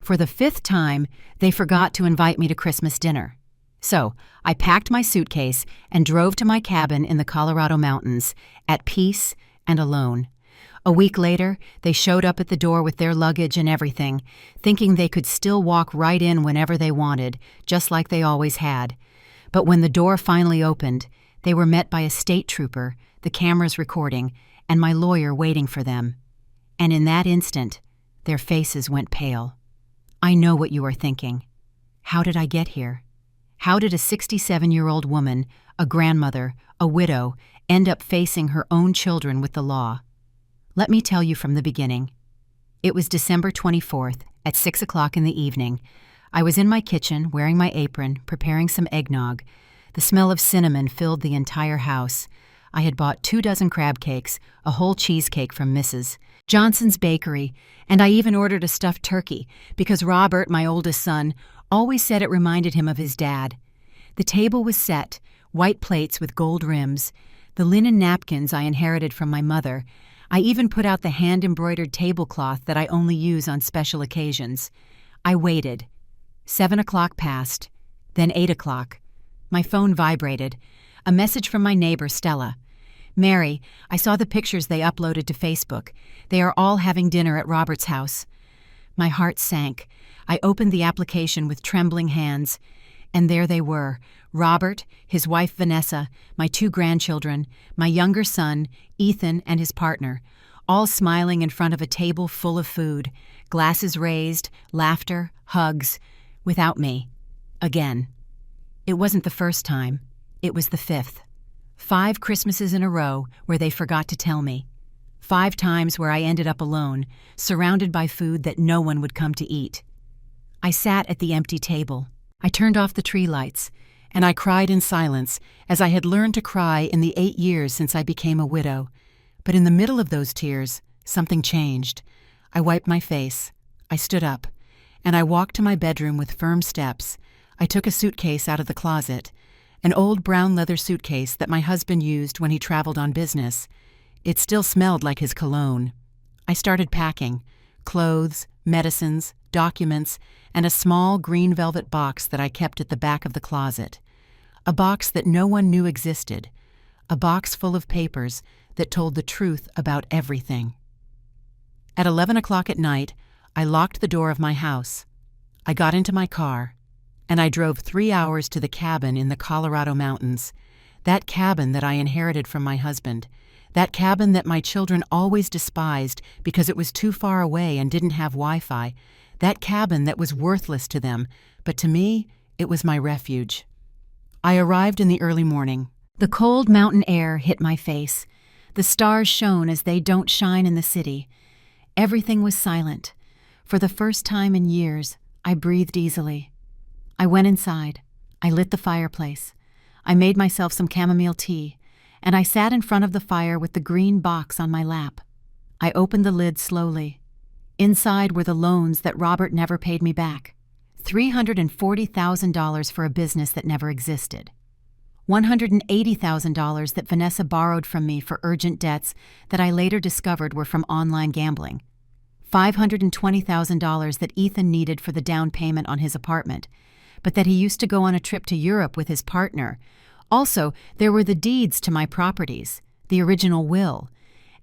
For the 5th time, they forgot to invite me to Christmas dinner. So, I packed my suitcase and drove to my cabin in the Colorado mountains, at peace and alone. A week later, they showed up at the door with their luggage and everything, thinking they could still walk right in whenever they wanted, just like they always had. But when the door finally opened, they were met by a state trooper, the cameras recording, and my lawyer waiting for them. And in that instant, their faces went pale. I know what you are thinking. How did I get here? How did a 67-year-old woman, a grandmother, a widow, end up facing her own children with the law? Let me tell you from the beginning. It was December 24th, at 6 o'clock in the evening. I was in my kitchen, wearing my apron, preparing some eggnog. The smell of cinnamon filled the entire house. I had bought 2 dozen crab cakes, a whole cheesecake from Mrs. Johnson's Bakery, and I even ordered a stuffed turkey, because Robert, my oldest son, always said it reminded him of his dad. The table was set, white plates with gold rims, the linen napkins I inherited from my mother. I even put out the hand-embroidered tablecloth that I only use on special occasions. I waited. 7 o'clock passed, then 8 o'clock. My phone vibrated. A message from my neighbor, Stella. "Mary, I saw the pictures they uploaded to Facebook. They are all having dinner at Robert's house." My heart sank. I opened the application with trembling hands. And there they were, Robert, his wife Vanessa, my 2 grandchildren, my younger son, Ethan, and his partner, all smiling in front of a table full of food, glasses raised, laughter, hugs, without me. Again. It wasn't the first time. It was the 5th. 5 Christmases in a row where they forgot to tell me. 5 times where I ended up alone, surrounded by food that no one would come to eat. I sat at the empty table. I turned off the tree lights, and I cried in silence, as I had learned to cry in the 8 years since I became a widow. But in the middle of those tears, something changed. I wiped my face. I stood up, and I walked to my bedroom with firm steps. I took a suitcase out of the closet, an old brown leather suitcase that my husband used when he traveled on business. It still smelled like his cologne. I started packing: clothes, medicines, documents, and a small green velvet box that I kept at the back of the closet. A box that no one knew existed. A box full of papers that told the truth about everything. At 11 o'clock at night, I locked the door of my house. I got into my car, and I drove 3 hours to the cabin in the Colorado mountains. That cabin that I inherited from my husband. That cabin that my children always despised because it was too far away and didn't have Wi-Fi. That cabin that was worthless to them, but to me, it was my refuge. I arrived in the early morning. The cold mountain air hit my face. The stars shone as they don't shine in the city. Everything was silent. For the first time in years, I breathed easily. I went inside. I lit the fireplace. I made myself some chamomile tea, and I sat in front of the fire with the green box on my lap. I opened the lid slowly. Inside were the loans that Robert never paid me back. $340,000 for a business that never existed. $180,000 that Vanessa borrowed from me for urgent debts that I later discovered were from online gambling. $520,000 that Ethan needed for the down payment on his apartment, but that he used to go on a trip to Europe with his partner. Also, there were the deeds to my properties, the original will,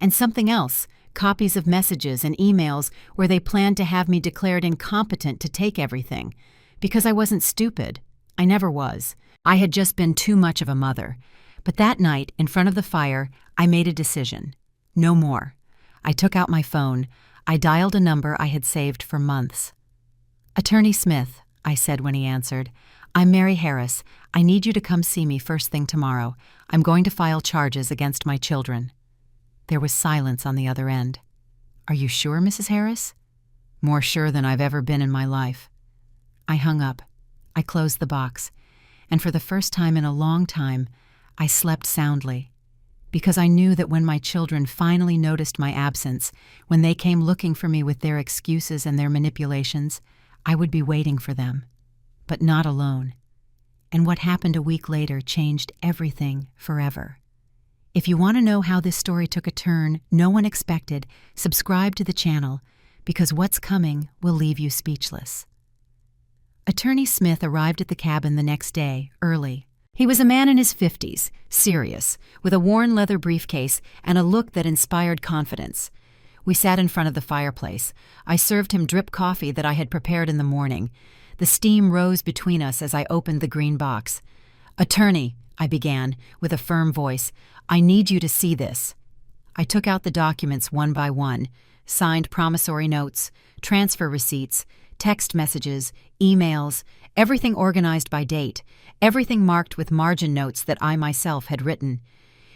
and something else, copies of messages and emails where they planned to have me declared incompetent to take everything. Because I wasn't stupid. I never was. I had just been too much of a mother. But that night, in front of the fire, I made a decision. No more. I took out my phone. I dialed a number I had saved for months. "Attorney Smith," I said when he answered. "I'm Mary Harris. I need you to come see me first thing tomorrow. I'm going to file charges against my children." There was silence on the other end. "Are you sure, Mrs. Harris?" "More sure than I've ever been in my life." I hung up. I closed the box. And for the first time in a long time, I slept soundly. Because I knew that when my children finally noticed my absence, when they came looking for me with their excuses and their manipulations, I would be waiting for them. But not alone. And what happened a week later changed everything forever. If you want to know how this story took a turn no one expected, subscribe to the channel, because what's coming will leave you speechless. Attorney Smith arrived at the cabin the next day, early. He was a man in his 50s, serious, with a worn leather briefcase and a look that inspired confidence. We sat in front of the fireplace. I served him drip coffee that I had prepared in the morning. The steam rose between us as I opened the green box. "Attorney," I began, with a firm voice, "I need you to see this." I took out the documents one by one, signed promissory notes, transfer receipts, text messages, emails, everything organized by date, everything marked with margin notes that I myself had written.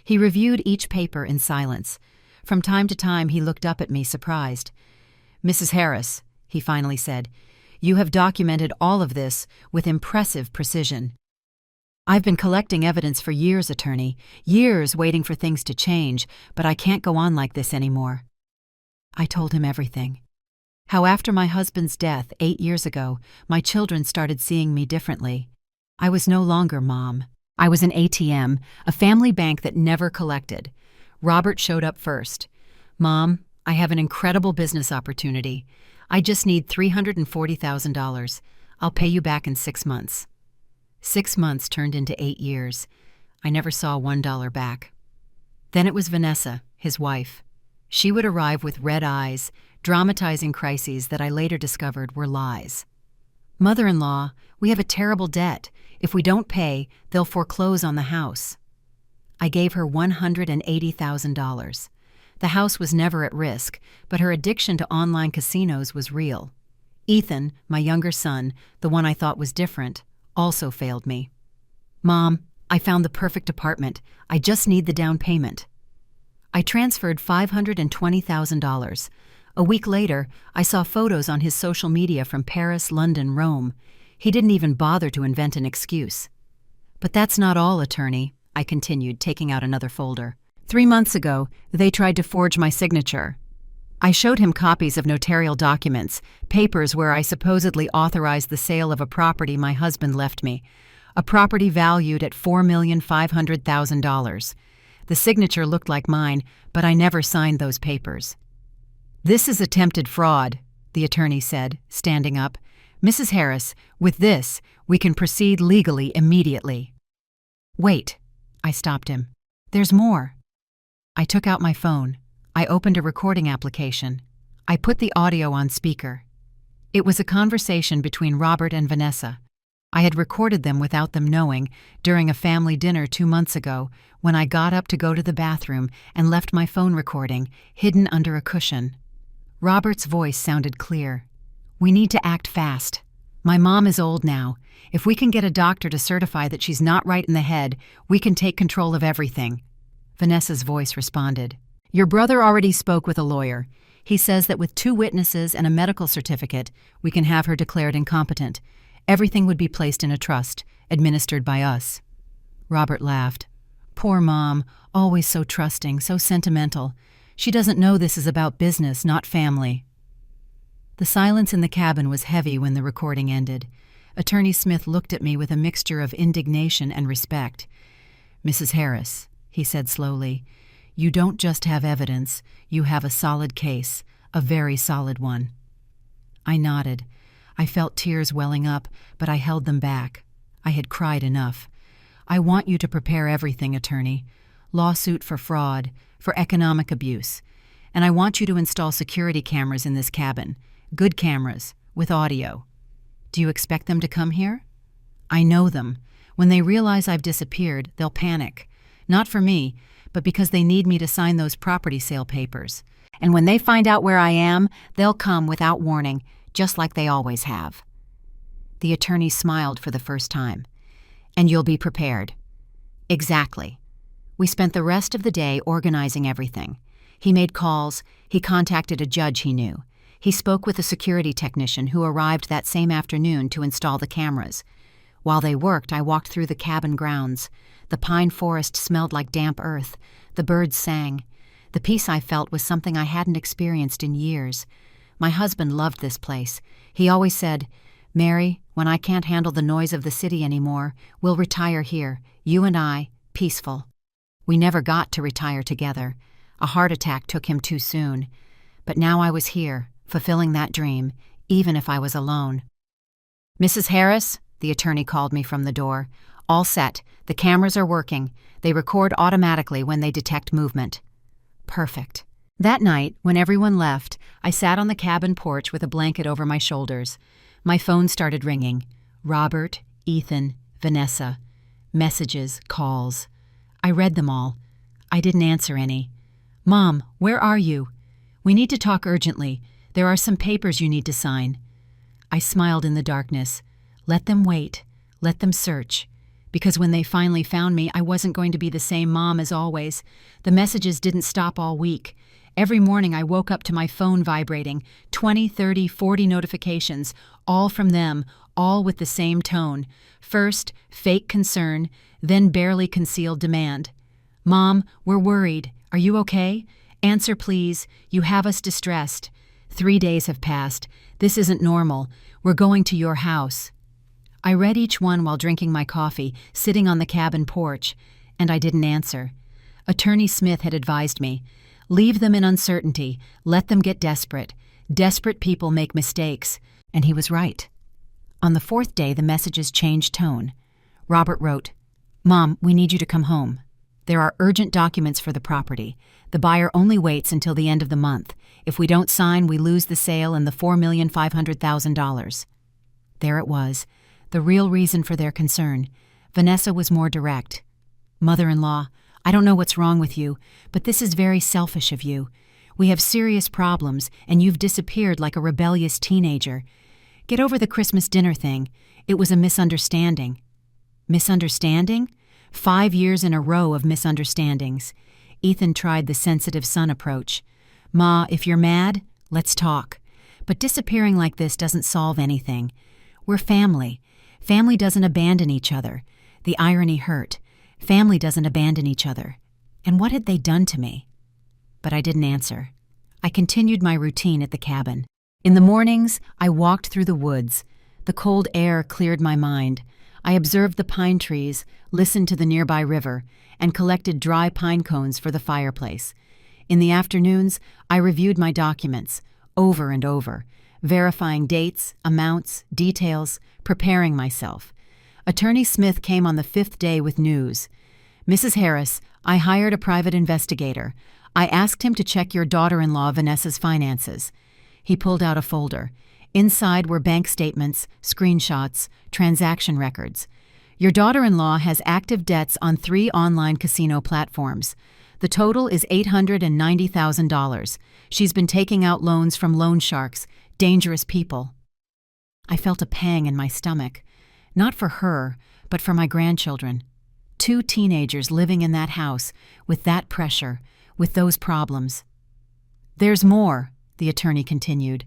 He reviewed each paper in silence. From time to time he looked up at me, surprised. "Mrs. Harris," he finally said, "you have documented all of this with impressive precision." "I've been collecting evidence for years, attorney, years waiting for things to change, but I can't go on like this anymore." I told him everything. How after my husband's death 8 years ago, my children started seeing me differently. I was no longer Mom. I was an ATM, a family bank that never collected. Robert showed up first. "Mom, I have an incredible business opportunity. I just need $340,000. I'll pay you back in 6 months. 6 months turned into 8 years. I never saw $1 back. Then it was Vanessa, his wife. She would arrive with red eyes, dramatizing crises that I later discovered were lies. "Mother-in-law, we have a terrible debt. If we don't pay, they'll foreclose on the house." I gave her $180,000. The house was never at risk, but her addiction to online casinos was real. Ethan, my younger son, the one I thought was different, also failed me. "Mom, I found the perfect apartment. I just need the down payment." I transferred $520,000. A week later, I saw photos on his social media from Paris, London, Rome. He didn't even bother to invent an excuse. "But that's not all, attorney," I continued, taking out another folder. 3 months ago, they tried to forge my signature. I showed him copies of notarial documents, papers where I supposedly authorized the sale of a property my husband left me, a property valued at $4,500,000. The signature looked like mine, but I never signed those papers. "This is attempted fraud," the attorney said, standing up. "Mrs. Harris, with this, we can proceed legally immediately." "Wait," I stopped him. "There's more." I took out my phone. I opened a recording application. I put the audio on speaker. It was a conversation between Robert and Vanessa. I had recorded them without them knowing during a family dinner 2 months ago when I got up to go to the bathroom and left my phone recording hidden under a cushion. Robert's voice sounded clear. "We need to act fast. My mom is old now. If we can get a doctor to certify that she's not right in the head, we can take control of everything." Vanessa's voice responded. "Your brother already spoke with a lawyer. He says that with 2 witnesses and a medical certificate, we can have her declared incompetent. Everything would be placed in a trust, administered by us." Robert laughed. "Poor Mom, always so trusting, so sentimental. She doesn't know this is about business, not family." The silence in the cabin was heavy when the recording ended. Attorney Smith looked at me with a mixture of indignation and respect. "Mrs. Harris," he said slowly, "you don't just have evidence, you have a solid case, a very solid one." I nodded. I felt tears welling up, but I held them back. I had cried enough. "I want you to prepare everything, attorney. Lawsuit for fraud, for economic abuse. And I want you to install security cameras in this cabin. Good cameras, with audio. Do you expect them to come here?" "I know them. When they realize I've disappeared, they'll panic. Not for me, but because they need me to sign those property sale papers. And when they find out where I am, they'll come without warning, just like they always have." The attorney smiled for the first time. "And you'll be prepared." "Exactly." We spent the rest of the day organizing everything. He made calls. He contacted a judge he knew. He spoke with a security technician who arrived that same afternoon to install the cameras. While they worked, I walked through the cabin grounds. The pine forest smelled like damp earth. The birds sang. The peace I felt was something I hadn't experienced in years. My husband loved this place. He always said, "Mary, when I can't handle the noise of the city anymore, we'll retire here, you and I, peaceful." We never got to retire together. A heart attack took him too soon. But now I was here, fulfilling that dream, even if I was alone. "Mrs. Harris," the attorney called me from the door. "All set. The cameras are working. They record automatically when they detect movement." Perfect. That night, when everyone left, I sat on the cabin porch with a blanket over my shoulders. My phone started ringing. Robert, Ethan, Vanessa. Messages, calls. I read them all. I didn't answer any. "Mom, where are you? We need to talk urgently. There are some papers you need to sign." I smiled in the darkness. Let them wait. Let them search. Because when they finally found me, I wasn't going to be the same mom as always. The messages didn't stop all week. Every morning I woke up to my phone vibrating, 20, 30, 40 notifications, all from them, all with the same tone. First, fake concern, then barely concealed demand. "Mom, we're worried. Are you okay? Answer, please. You have us distressed. 3 days have passed. This isn't normal. We're going to your house." I read each one while drinking my coffee, sitting on the cabin porch, and I didn't answer. Attorney Smith had advised me, "Leave them in uncertainty. Let them get desperate. Desperate people make mistakes." And he was right. On the 4th day, the messages changed tone. Robert wrote, "Mom, we need you to come home. There are urgent documents for the property. The buyer only waits until the end of the month. If we don't sign, we lose the sale and the $4,500,000. There it was, the real reason for their concern. Vanessa was more direct. "Mother-in-law, I don't know what's wrong with you, but this is very selfish of you. We have serious problems, and you've disappeared like a rebellious teenager. Get over the Christmas dinner thing. It was a misunderstanding." Misunderstanding? 5 years in a row of misunderstandings. Ethan tried the sensitive son approach. "Ma, if you're mad, let's talk. But disappearing like this doesn't solve anything. We're family. Family doesn't abandon each other." The irony hurt. Family doesn't abandon each other. And what had they done to me? But I didn't answer. I continued my routine at the cabin. In the mornings, I walked through the woods. The cold air cleared my mind. I observed the pine trees, listened to the nearby river, and collected dry pine cones for the fireplace. In the afternoons, I reviewed my documents, over and over, verifying dates, amounts, details, preparing myself. Attorney Smith came on the 5th day with news. "Mrs. Harris, I hired a private investigator. I asked him to check your daughter-in-law Vanessa's finances." He pulled out a folder. Inside were bank statements, screenshots, transaction records. "Your daughter-in-law has active debts on 3 online casino platforms. The total is $890,000. She's been taking out loans from loan sharks, dangerous people." I felt a pang in my stomach. Not for her, but for my grandchildren. 2 teenagers living in that house, with that pressure, with those problems. "There's more," the attorney continued.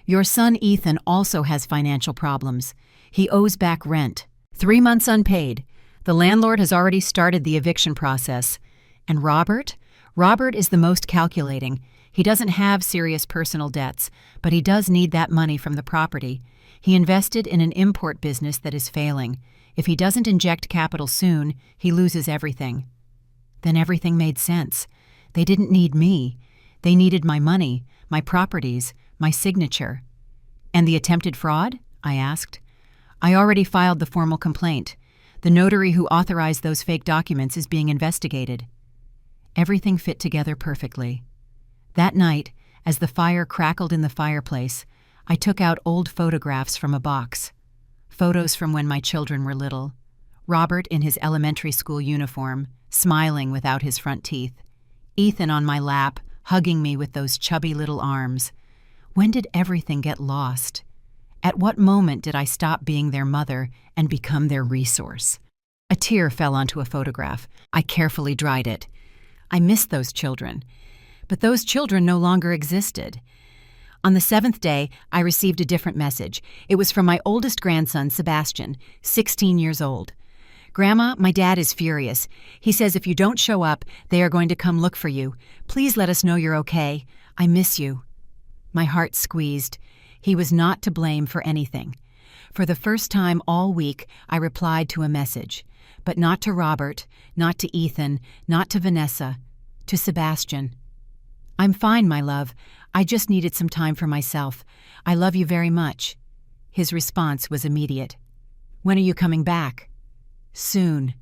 "Your son Ethan also has financial problems. He owes back rent. 3 months unpaid. The landlord has already started the eviction process. And Robert? Robert is the most calculating. He doesn't have serious personal debts, but he does need that money from the property. He invested in an import business that is failing. If he doesn't inject capital soon, he loses everything." Then everything made sense. They didn't need me. They needed my money, my properties, my signature. "And the attempted fraud?" I asked. "I already filed the formal complaint. The notary who authorized those fake documents is being investigated." Everything fit together perfectly. That night, as the fire crackled in the fireplace, I took out old photographs from a box. Photos from when my children were little. Robert in his elementary school uniform, smiling without his front teeth. Ethan on my lap, hugging me with those chubby little arms. When did everything get lost? At what moment did I stop being their mother and become their resource? A tear fell onto a photograph. I carefully dried it. I missed those children. But those children no longer existed. On the 7th day, I received a different message. It was from my oldest grandson, Sebastian, 16 years old. "Grandma, my dad is furious. He says if you don't show up, they are going to come look for you. Please let us know you're okay. I miss you." My heart squeezed. He was not to blame for anything. For the first time all week, I replied to a message. But not to Robert, not to Ethan, not to Vanessa, to Sebastian. "I'm fine, my love. I just needed some time for myself. I love you very much." His response was immediate. "When are you coming back?" "Soon.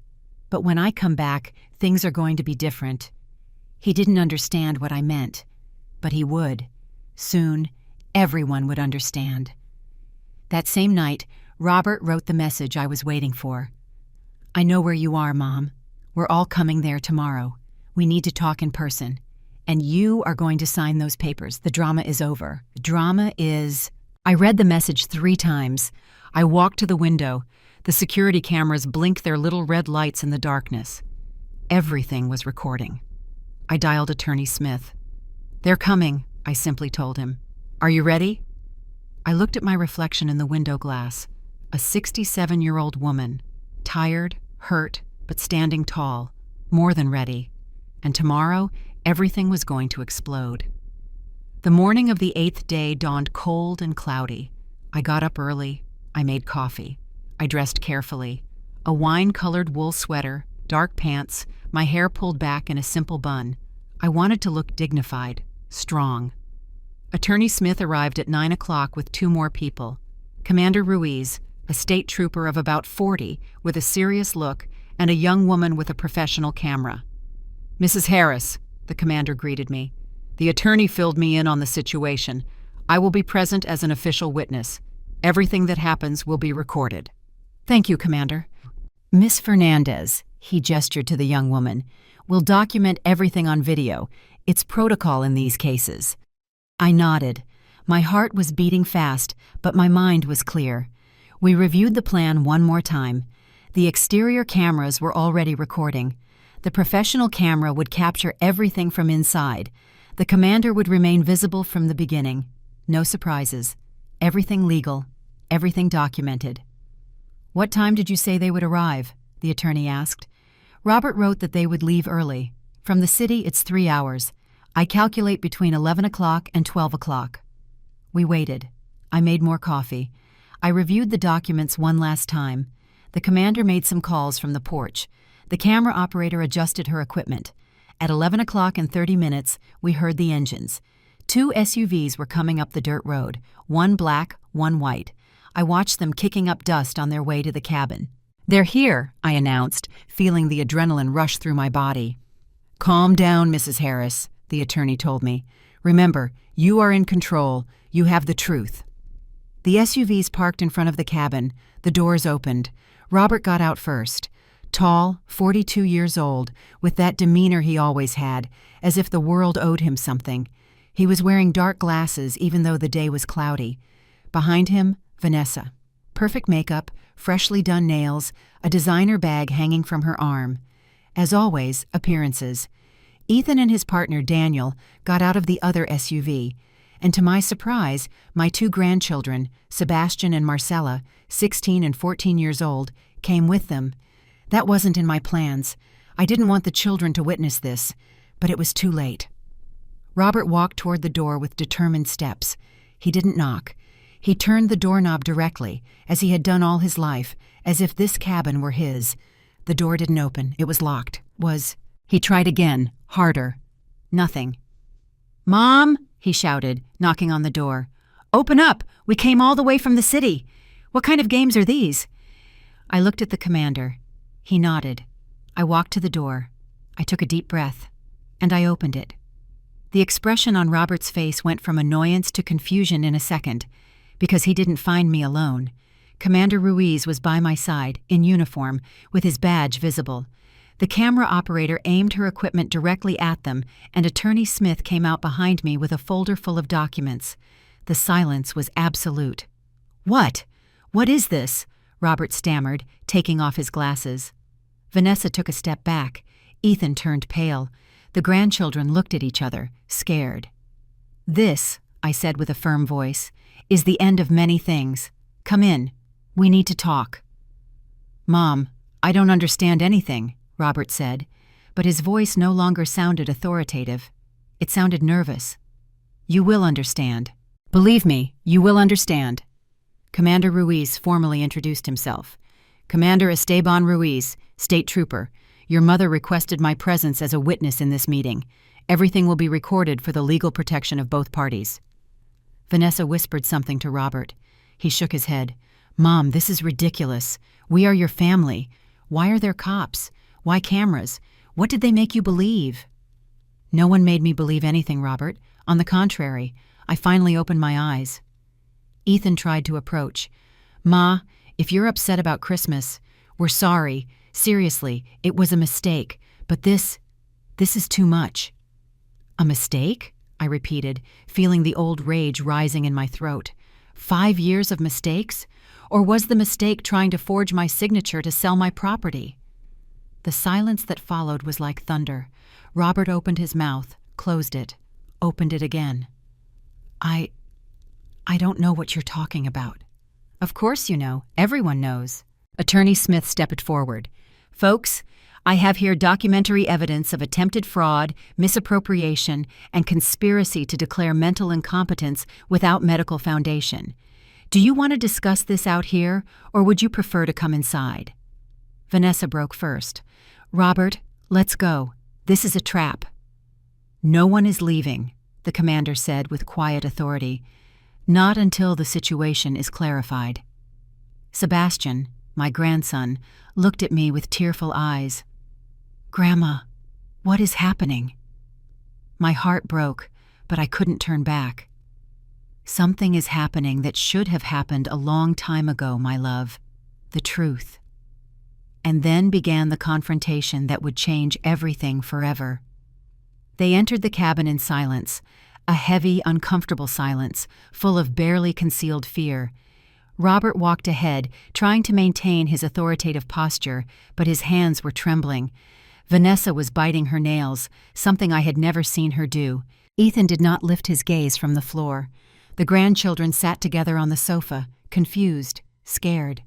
But when I come back, things are going to be different." He didn't understand what I meant, but he would. Soon, everyone would understand. That same night, Robert wrote the message I was waiting for. "I know where you are, Mom. We're all coming there tomorrow. We need to talk in person. And you are going to sign those papers. The drama is over. Drama is—" I read the message 3 times. I walked to the window. The security cameras blinked their little red lights in the darkness. Everything was recording. I dialed Attorney Smith. "They're coming," I simply told him. "Are you ready?" I looked at my reflection in the window glass. A 67-year-old woman, tired, hurt, but standing tall, more than ready. And tomorrow, everything was going to explode. The morning of the 8th day dawned cold and cloudy. I got up early. I made coffee. I dressed carefully. A wine-colored wool sweater, dark pants, my hair pulled back in a simple bun. I wanted to look dignified, strong. Attorney Smith arrived at 9 o'clock with 2 more people. Commander Ruiz, a state trooper of about 40, with a serious look, and a young woman with a professional camera. "Mrs. Harris," the commander greeted me. "The attorney filled me in on the situation. I will be present as an official witness. Everything that happens will be recorded." "Thank you, Commander." "Miss Fernandez," he gestured to the young woman, "will document everything on video. It's protocol in these cases." I nodded. My heart was beating fast, but my mind was clear. We reviewed the plan one more time. The exterior cameras were already recording. The professional camera would capture everything from inside. The commander would remain visible from the beginning. No surprises. Everything legal. Everything documented. "What time did you say they would arrive?" the attorney asked. Robert wrote that they would leave early. From the city, it's 3 hours. I calculate between 11 o'clock and 12 o'clock. We waited. I made more coffee. I reviewed the documents one last time. The commander made some calls from the porch. The camera operator adjusted her equipment. At 11 o'clock and 30 minutes, we heard the engines. 2 SUVs were coming up the dirt road, one black, one white. I watched them kicking up dust on their way to the cabin. "They're here," I announced, feeling the adrenaline rush through my body. "Calm down, Mrs. Harris," the attorney told me. "Remember, you are in control. You have the truth." The SUVs parked in front of the cabin. The doors opened. Robert got out first. Tall, 42 years old, with that demeanor he always had, as if the world owed him something. He was wearing dark glasses even though the day was cloudy. Behind him, Vanessa. Perfect makeup, freshly done nails, a designer bag hanging from her arm. As always, appearances. Ethan and his partner, Daniel, got out of the other SUV, and to my surprise, my 2 grandchildren, Sebastian and Marcella, 16 and 14 years old, came with them. That wasn't in my plans. I didn't want the children to witness this, but it was too late. Robert walked toward the door with determined steps. He didn't knock. He turned the doorknob directly, as he had done all his life, as if this cabin were his. The door didn't open. It was locked. He tried again, harder. Nothing. "Mom!" he shouted, knocking on the door. "Open up! We came all the way from the city. What kind of games are these?" I looked at the commander. He nodded. I walked to the door. I took a deep breath, and I opened it. The expression on Robert's face went from annoyance to confusion in a second, because he didn't find me alone. Commander Ruiz was by my side, in uniform, with his badge visible. The camera operator aimed her equipment directly at them, and Attorney Smith came out behind me with a folder full of documents. The silence was absolute. "What? What is this?" Robert stammered, taking off his glasses. Vanessa took a step back. Ethan turned pale. The grandchildren looked at each other, scared. "This," I said with a firm voice, "is the end of many things. Come in. We need to talk." "Mom, I don't understand anything," Robert said, but his voice no longer sounded authoritative. It sounded nervous. "You will understand. Believe me, you will understand." Commander Ruiz formally introduced himself. "Commander Esteban Ruiz, State Trooper. Your mother requested my presence as a witness in this meeting. Everything will be recorded for the legal protection of both parties." Vanessa whispered something to Robert. He shook his head. "Mom, this is ridiculous. We are your family. Why are there cops? Why cameras? What did they make you believe?" "No one made me believe anything, Robert. On the contrary, I finally opened my eyes." Ethan tried to approach. "Ma, if you're upset about Christmas, we're sorry. Seriously, it was a mistake. But this is too much." "A mistake?" I repeated, feeling the old rage rising in my throat. 5 years of mistakes? Or was the mistake trying to forge my signature to sell my property? The silence that followed was like thunder. Robert opened his mouth, closed it, opened it again. I don't know what you're talking about." "Of course you know. Everyone knows." Attorney Smith stepped forward. "Folks, I have here documentary evidence of attempted fraud, misappropriation, and conspiracy to declare mental incompetence without medical foundation. Do you want to discuss this out here, or would you prefer to come inside?" Vanessa broke first. "Robert, let's go. This is a trap." "No one is leaving," the commander said with quiet authority. "Not until the situation is clarified." Sebastian, my grandson, looked at me with tearful eyes. "Grandma, what is happening?" My heart broke, but I couldn't turn back. "Something is happening that should have happened a long time ago, my love. The truth." And then began the confrontation that would change everything forever. They entered the cabin in silence, a heavy, uncomfortable silence, full of barely concealed fear. Robert walked ahead, trying to maintain his authoritative posture, but his hands were trembling. Vanessa was biting her nails, something I had never seen her do. Ethan did not lift his gaze from the floor. The grandchildren sat together on the sofa, confused, scared.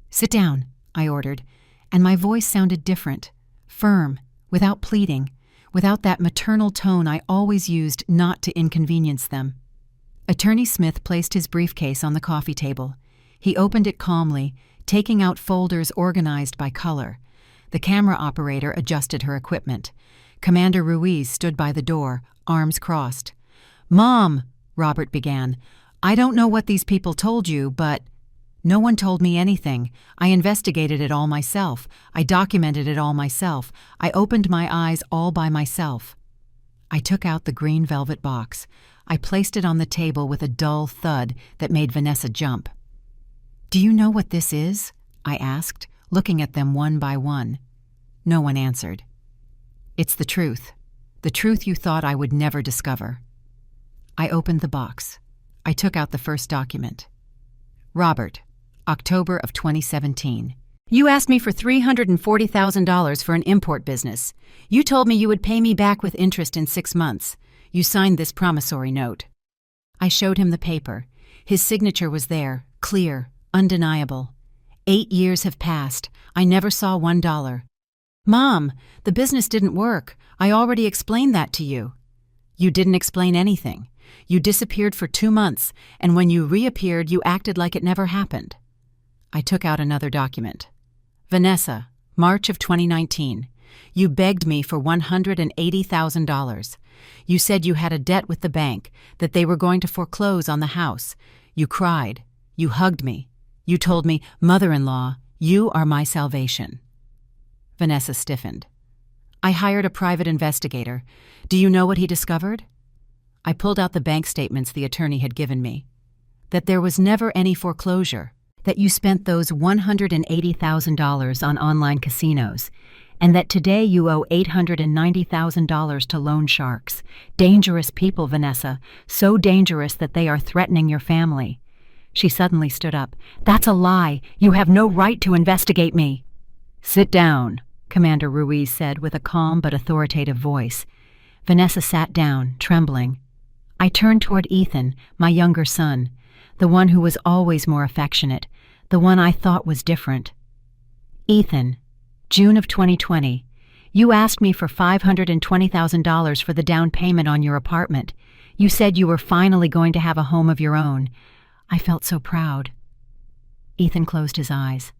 "Sit down," I ordered, and my voice sounded different, firm, without pleading, without that maternal tone I always used not to inconvenience them. Attorney Smith placed his briefcase on the coffee table. He opened it calmly, taking out folders organized by color. The camera operator adjusted her equipment. Commander Ruiz stood by the door, arms crossed. "Mom," Robert began, "I don't know what these people told you, but—" "No one told me anything. I investigated it all myself. I documented it all myself. I opened my eyes all by myself." I took out the green velvet box. I placed it on the table with a dull thud that made Vanessa jump. "Do you know what this is?" I asked, looking at them one by one. No one answered. "It's the truth you thought I would never discover." I opened the box. I took out the first document. "Robert, October of 2017. You asked me for $340,000 for an import business. You told me you would pay me back with interest in 6 months. You signed this promissory note." I showed him the paper. His signature was there, clear, undeniable. 8 years have passed. I never saw $1. "Mom, the business didn't work. I already explained that to you." "You didn't explain anything. You disappeared for 2 months, and when you reappeared, you acted like it never happened." I took out another document. "Vanessa, March of 2019. You begged me for $180,000. You said you had a debt with the bank, that they were going to foreclose on the house. You cried. You hugged me. You told me, 'Mother-in-law, you are my salvation.'" Vanessa stiffened. "I hired a private investigator. Do you know what he discovered?" I pulled out the bank statements the attorney had given me. "That there was never any foreclosure. That you spent those $180,000 on online casinos, and that today you owe $890,000 to loan sharks. Dangerous people, Vanessa, so dangerous that they are threatening your family." She suddenly stood up. "That's a lie. You have no right to investigate me." "Sit down," Commander Ruiz said with a calm but authoritative voice. Vanessa sat down, trembling. I turned toward Ethan, my younger son, the one who was always more affectionate, the one I thought was different. "Ethan, June of 2020, you asked me for $520,000 for the down payment on your apartment. You said you were finally going to have a home of your own. I felt so proud." Ethan closed his eyes.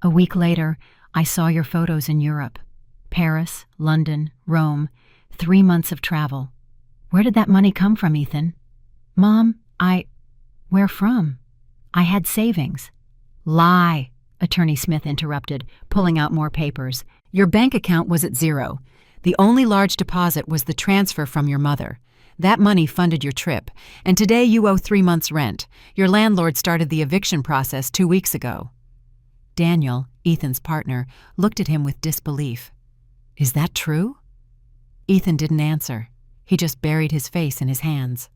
"A week later, I saw your photos in Europe. Paris, London, Rome, 3 months of travel. Where did that money come from, Ethan? Mom, where from? I had savings. Lie, Attorney Smith interrupted, pulling out more papers. Your bank account was at zero. The only large deposit was the transfer from your mother. That money funded your trip, and today you owe 3 months' rent. Your landlord started the eviction process 2 weeks ago. Daniel, Ethan's partner, looked at him with disbelief. Is that true? Ethan didn't answer. He just buried his face in his hands.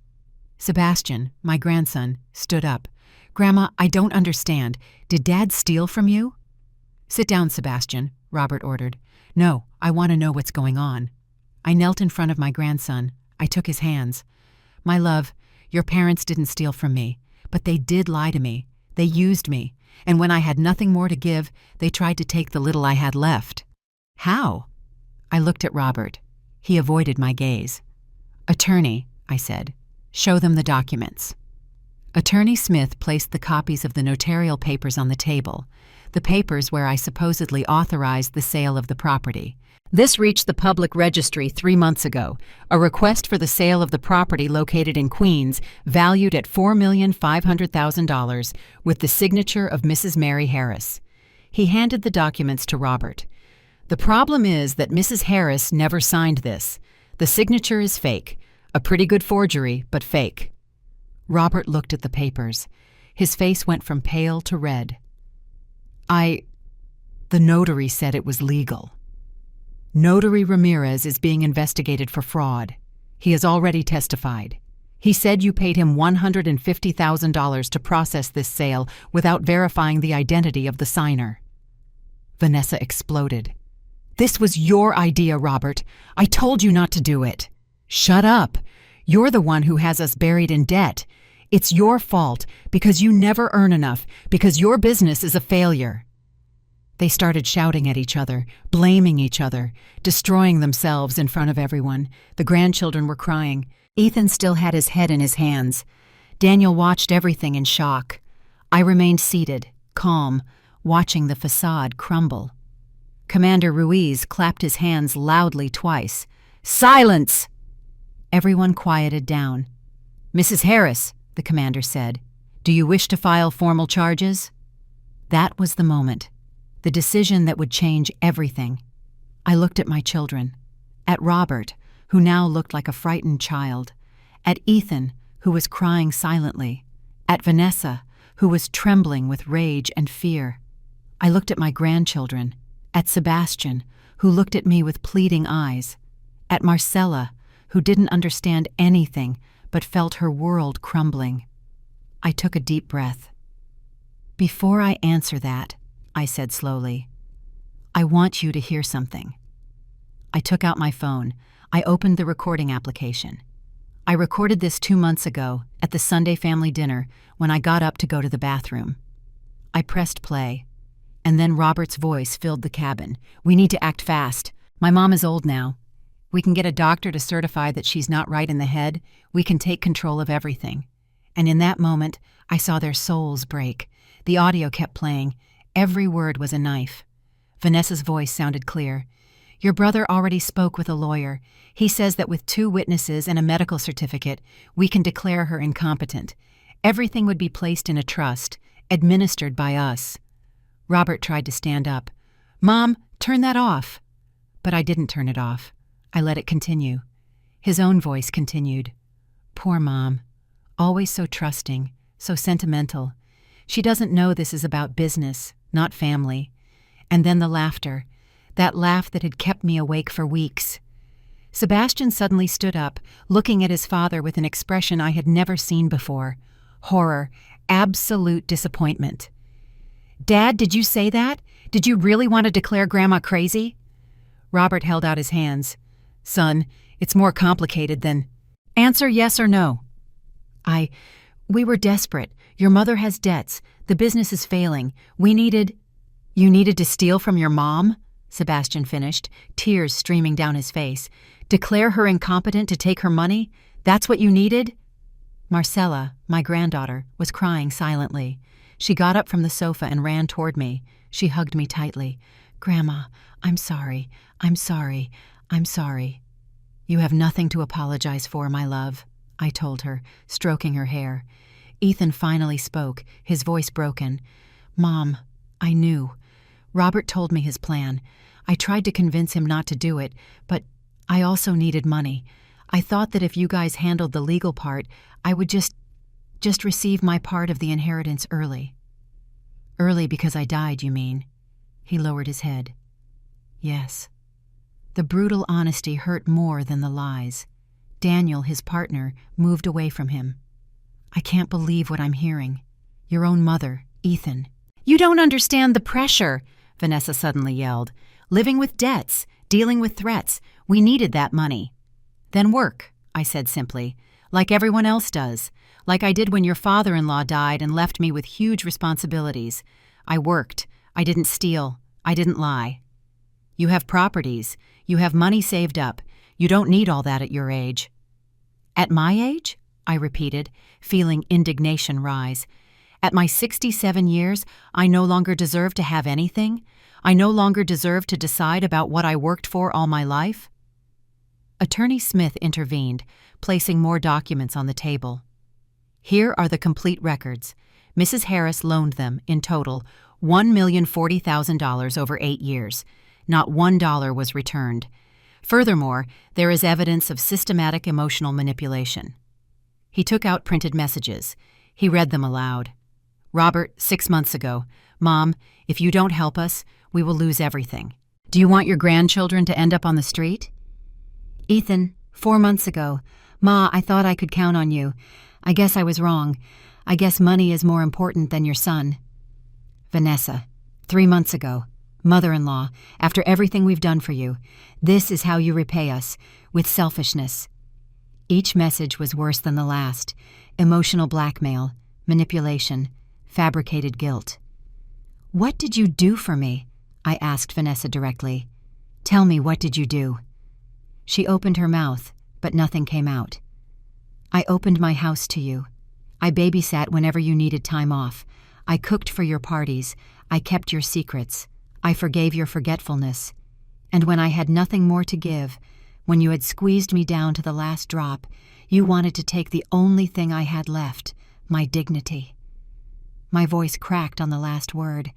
Sebastian, my grandson, stood up. Grandma, I don't understand. Did Dad steal from you? Sit down, Sebastian, Robert ordered. No, I want to know what's going on. I knelt in front of my grandson. I took his hands. My love, your parents didn't steal from me, but they did lie to me. They used me, and when I had nothing more to give, they tried to take the little I had left. How? I looked at Robert. He avoided my gaze. Attorney, I said, show them the documents. Attorney Smith placed the copies of the notarial papers on the table, the papers where I supposedly authorized the sale of the property. This reached the public registry 3 months ago, a request for the sale of the property located in Queens, valued at $4,500,000, with the signature of Mrs. Mary Harris. He handed the documents to Robert. The problem is that Mrs. Harris never signed this. The signature is fake, a pretty good forgery, but fake. Robert looked at the papers. His face went from pale to red. The notary said it was legal. Notary Ramirez is being investigated for fraud. He has already testified. He said you paid him $150,000 to process this sale without verifying the identity of the signer. Vanessa exploded. This was your idea, Robert. I told you not to do it. Shut up. You're the one who has us buried in debt. It's your fault because you never earn enough, because your business is a failure. They started shouting at each other, blaming each other, destroying themselves in front of everyone. The grandchildren were crying. Ethan still had his head in his hands. Daniel watched everything in shock. I remained seated, calm, watching the facade crumble. Commander Ruiz clapped his hands loudly twice. Silence! Everyone quieted down. Mrs. Harris, the commander said, do you wish to file formal charges? That was the moment. The decision that would change everything. I looked at my children, at Robert, who now looked like a frightened child, at Ethan, who was crying silently, at Vanessa, who was trembling with rage and fear. I looked at my grandchildren, at Sebastian, who looked at me with pleading eyes, at Marcella, who didn't understand anything but felt her world crumbling. I took a deep breath. Before I answer that, I said slowly, I want you to hear something. I took out my phone. I opened the recording application. I recorded this 2 months ago at the Sunday family dinner when I got up to go to the bathroom. I pressed play, and then Robert's voice filled the cabin. We need to act fast. My mom is old now. We can get a doctor to certify that she's not right in the head. We can take control of everything. And in that moment, I saw their souls break. The audio kept playing. Every word was a knife. Vanessa's voice sounded clear. Your brother already spoke with a lawyer. He says that with 2 witnesses and a medical certificate, we can declare her incompetent. Everything would be placed in a trust, administered by us. Robert tried to stand up. Mom, turn that off. But I didn't turn it off. I let it continue. His own voice continued. Poor Mom. Always so trusting, so sentimental. She doesn't know this is about business, not family. And then the laughter, that laugh that had kept me awake for weeks. Sebastian suddenly stood up, looking at his father with an expression I had never seen before. Horror, absolute disappointment. Dad, did you say that? Did you really want to declare Grandma crazy? Robert held out his hands. Son, it's more complicated than... Answer yes or no. We were desperate. Your mother has debts. The business is failing. You needed to steal from your mom? Sebastian finished, tears streaming down his face. Declare her incompetent to take her money? That's what you needed? Marcella, my granddaughter, was crying silently. She got up from the sofa and ran toward me. She hugged me tightly. Grandma, I'm sorry. I'm sorry. I'm sorry. You have nothing to apologize for, my love, I told her, stroking her hair. Ethan finally spoke, his voice broken. Mom, I knew. Robert told me his plan. I tried to convince him not to do it, but I also needed money. I thought that if you guys handled the legal part, I would just receive my part of the inheritance early. Early because I died, you mean? He lowered his head. Yes. The brutal honesty hurt more than the lies. Daniel, his partner, moved away from him. I can't believe what I'm hearing. Your own mother, Ethan. You don't understand the pressure, Vanessa suddenly yelled. Living with debts, dealing with threats. We needed that money. Then work, I said simply, like everyone else does, like I did when your father-in-law died and left me with huge responsibilities. I worked. I didn't steal. I didn't lie. You have properties. You have money saved up. You don't need all that at your age. At my age? I repeated, feeling indignation rise. At my 67 years, I no longer deserve to have anything? I no longer deserve to decide about what I worked for all my life? Attorney Smith intervened, placing more documents on the table. Here are the complete records. Mrs. Harris loaned them, in total, $1,040,000 over 8 years. Not $1 was returned. Furthermore, there is evidence of systematic emotional manipulation. He took out printed messages. He read them aloud. Robert, 6 months ago. Mom, if you don't help us, we will lose everything. Do you want your grandchildren to end up on the street? Ethan, 4 months ago. Ma, I thought I could count on you. I guess I was wrong. I guess money is more important than your son. Vanessa, 3 months ago. Mother-in-law, after everything we've done for you, this is how you repay us, with selfishness. Each message was worse than the last. Emotional blackmail, manipulation, fabricated guilt. What did you do for me? I asked Vanessa directly. Tell me, what did you do? She opened her mouth, but nothing came out. I opened my house to you. I babysat whenever you needed time off. I cooked for your parties. I kept your secrets. I forgave your forgetfulness. And when I had nothing more to give, when you had squeezed me down to the last drop, you wanted to take the only thing I had left, my dignity. My voice cracked on the last word,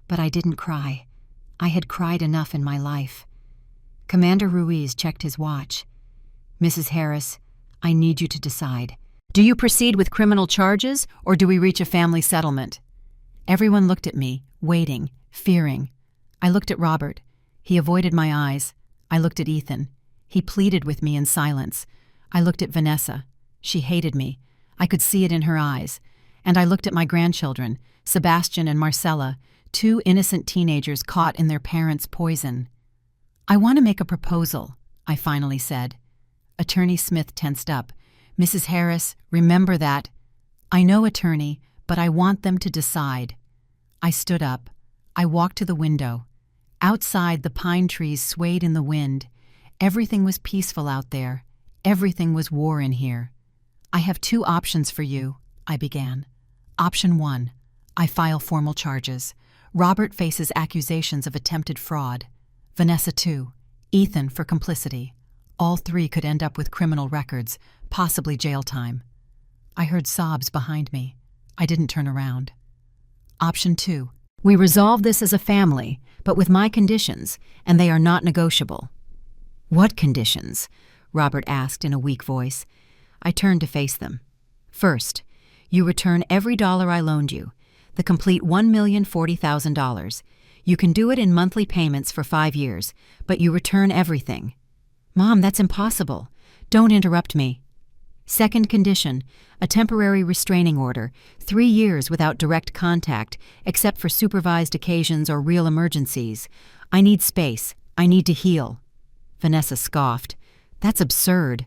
but I didn't cry. I had cried enough in my life. Commander Ruiz checked his watch. Mrs. Harris, I need you to decide. Do you proceed with criminal charges, or do we reach a family settlement? Everyone looked at me, waiting, fearing. I looked at Robert. He avoided my eyes. I looked at Ethan. He pleaded with me in silence. I looked at Vanessa. She hated me. I could see it in her eyes. And I looked at my grandchildren, Sebastian and Marcella, 2 innocent teenagers caught in their parents' poison. I want to make a proposal, I finally said. Attorney Smith tensed up. Mrs. Harris, remember that. I know, attorney, but I want them to decide. I stood up. I walked to the window. Outside, the pine trees swayed in the wind. Everything was peaceful out there. Everything was war in here. I have 2 options for you, I began. Option 1, I file formal charges. Robert faces accusations of attempted fraud. Vanessa too. Ethan for complicity. All 3 could end up with criminal records, possibly jail time. I heard sobs behind me. I didn't turn around. Option 2, we resolve this as a family, but with my conditions, and they are not negotiable. What conditions? Robert asked in a weak voice. I turned to face them. First, you return every dollar I loaned you, the complete $1,040,000. You can do it in monthly payments for 5 years, but you return everything. Mom, that's impossible. Don't interrupt me. Second condition, a temporary restraining order, 3 years without direct contact, except for supervised occasions or real emergencies. I need space. I need to heal. Vanessa scoffed. That's absurd.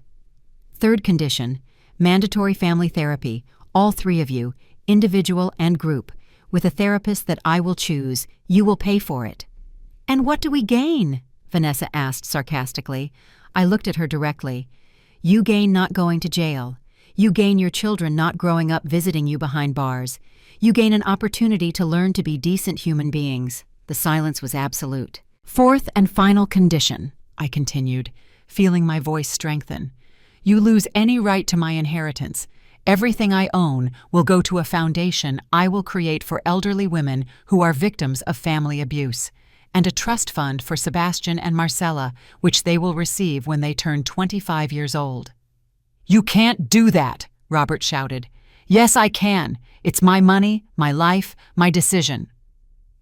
Third condition, mandatory family therapy, all 3 of you, individual and group, with a therapist that I will choose. You will pay for it. And what do we gain? Vanessa asked sarcastically. I looked at her directly. You gain not going to jail. You gain your children not growing up visiting you behind bars. You gain an opportunity to learn to be decent human beings. The silence was absolute. Fourth and final condition, I continued. feeling my voice strengthen. "You lose any right to my inheritance. Everything I own will go to a foundation I will create for elderly women who are victims of family abuse, and a trust fund for Sebastian and Marcella, which they will receive when they turn 25 years old." "You can't do that," Robert shouted. "Yes, I can. It's my money, my life, my decision."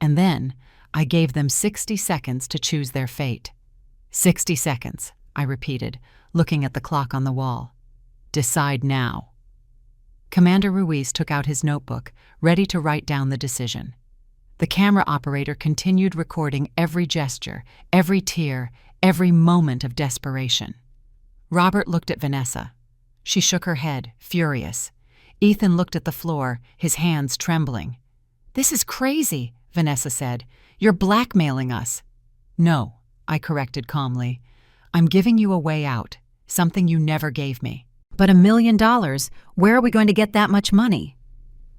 And then I gave them 60 seconds to choose their fate. 60 seconds, I repeated, looking at the clock on the wall. "Decide now." Commander Ruiz took out his notebook, ready to write down the decision. The camera operator continued recording every gesture, every tear, every moment of desperation. Robert looked at Vanessa. She shook her head, furious. Ethan looked at the floor, his hands trembling. "This is crazy," Vanessa said. "You're blackmailing us." "No," I corrected calmly. "I'm giving you a way out, something you never gave me." "But $1 million, where are we going to get that much money?"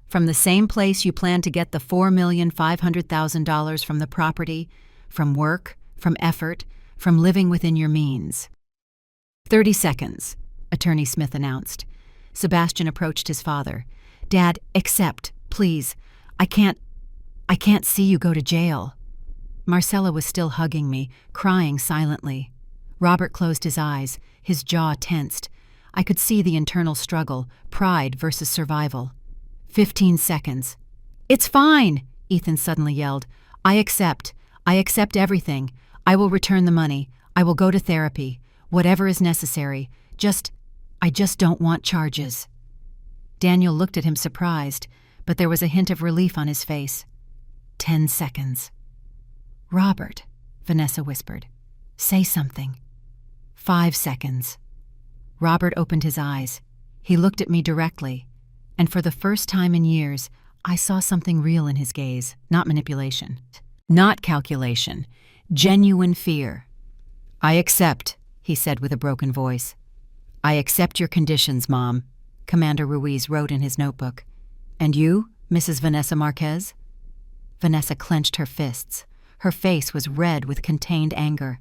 "From the same place you plan to get the $4,500,000 from the property, from work, from effort, from living within your means." 30 seconds, Attorney Smith announced. Sebastian approached his father. "Dad, accept, please. I can't see you go to jail." Marcella was still hugging me, crying silently. Robert closed his eyes, his jaw tensed. I could see the internal struggle, pride versus survival. 15 seconds. "It's fine," Ethan suddenly yelled. I accept everything. I will return the money. I will go to therapy. Whatever is necessary. I just don't want charges." Daniel looked at him surprised, but there was a hint of relief on his face. 10 seconds. "Robert," Vanessa whispered, "say something." 5 seconds. Robert opened his eyes. He looked at me directly, and for the first time in years, I saw something real in his gaze, not manipulation, not calculation, genuine fear. "I accept," he said with a broken voice. "I accept your conditions, Mom," Commander Ruiz wrote in his notebook. "And you, Mrs. Vanessa Marquez?" Vanessa clenched her fists. Her face was red with contained anger.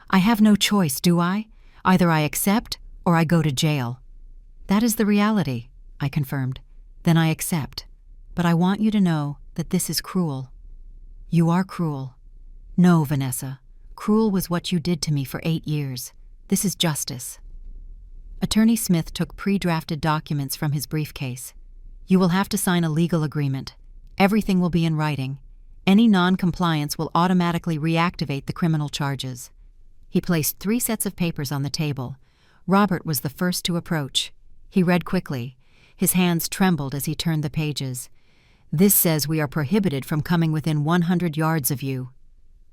"I have no choice, do I? Either I accept or I go to jail." "That is the reality," I confirmed. "Then I accept. But I want you to know that this is cruel." "You are cruel." "No, Vanessa. Cruel was what you did to me for 8 years. This is justice." Attorney Smith took pre-drafted documents from his briefcase. "You will have to sign a legal agreement. Everything will be in writing. Any non-compliance will automatically reactivate the criminal charges." He placed 3 sets of papers on the table. Robert was the first to approach. He read quickly. His hands trembled as he turned the pages. "This says we are prohibited from coming within 100 yards of you."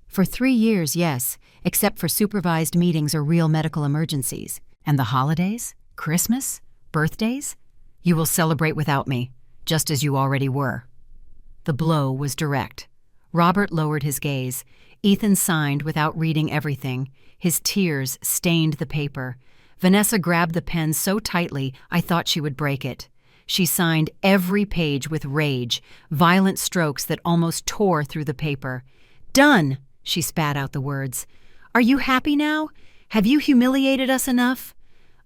"For 3 years, yes, except for supervised meetings or real medical emergencies. And the holidays? Christmas? Birthdays? You will celebrate without me, just as you already were." The blow was direct. Robert lowered his gaze. Ethan signed without reading everything. His tears stained the paper. Vanessa grabbed the pen so tightly I thought she would break it. She signed every page with rage, violent strokes that almost tore through the paper. "Done!" She spat out the words. "Are you happy now? Have you humiliated us enough?"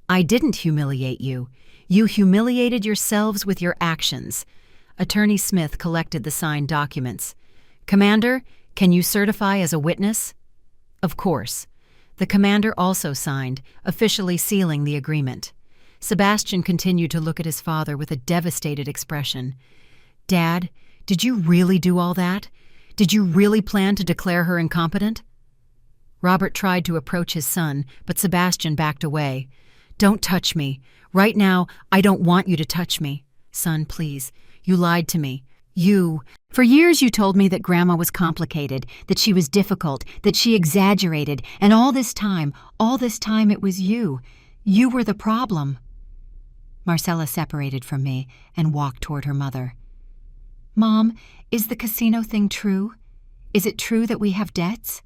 "I didn't humiliate you. You humiliated yourselves with your actions." Attorney Smith collected the signed documents. "Commander, can you certify as a witness?" Of course. The commander also signed, officially sealing the agreement. Sebastian continued to look at his father with a devastated expression. "Dad, did you really do all that? Did you really plan to declare her incompetent?" Robert tried to approach his son, but Sebastian backed away. "Don't touch me. Right now, I don't want you to touch me. Son, please. You lied to me. For years you told me that Grandma was complicated, that she was difficult, that she exaggerated, and all this time it was you. You were the problem." Marcella separated from me and walked toward her mother. "Mom, is the casino thing true? Is it true that we have debts?"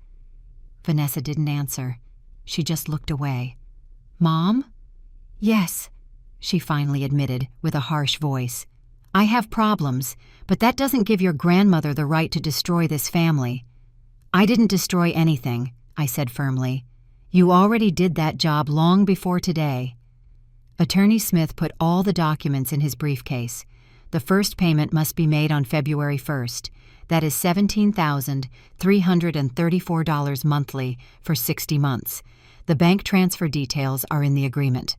Vanessa didn't answer. She just looked away. "Mom?" "Yes," she finally admitted with a harsh voice. "I have problems, but that doesn't give your grandmother the right to destroy this family." "I didn't destroy anything," I said firmly. You already did that job long before today. Attorney Smith put all the documents in his briefcase. The first payment must be made on February 1st. That is $17,334 monthly for 60 months. The bank transfer details are in the agreement.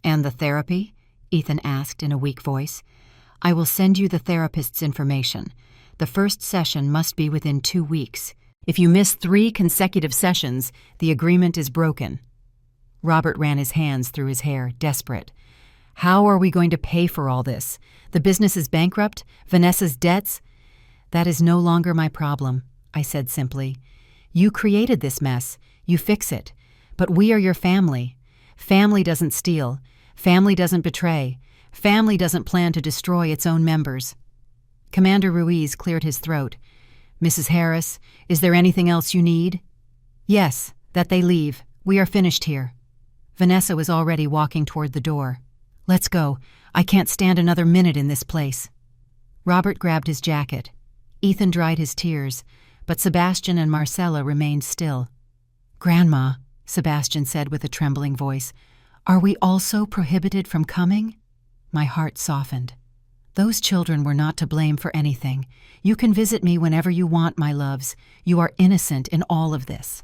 And the therapy? Ethan asked in a weak voice. I will send you the therapist's information. The first session must be within 2 weeks. If you miss 3 consecutive sessions, the agreement is broken. Robert ran his hands through his hair, desperate. How are we going to pay for all this? The business is bankrupt? Vanessa's debts? That is no longer my problem, I said simply. You created this mess. You fix it. But we are your family. Family doesn't steal. Family doesn't betray. Family doesn't plan to destroy its own members. Commander Ruiz cleared his throat. Mrs. Harris, is there anything else you need? Yes, that they leave. We are finished here. Vanessa was already walking toward the door. Let's go. I can't stand another minute in this place. Robert grabbed his jacket. Ethan dried his tears, but Sebastian and Marcella remained still. Grandma, Sebastian said with a trembling voice, are we also prohibited from coming? My heart softened. Those children were not to blame for anything. You can visit me whenever you want, my loves. You are innocent in all of this.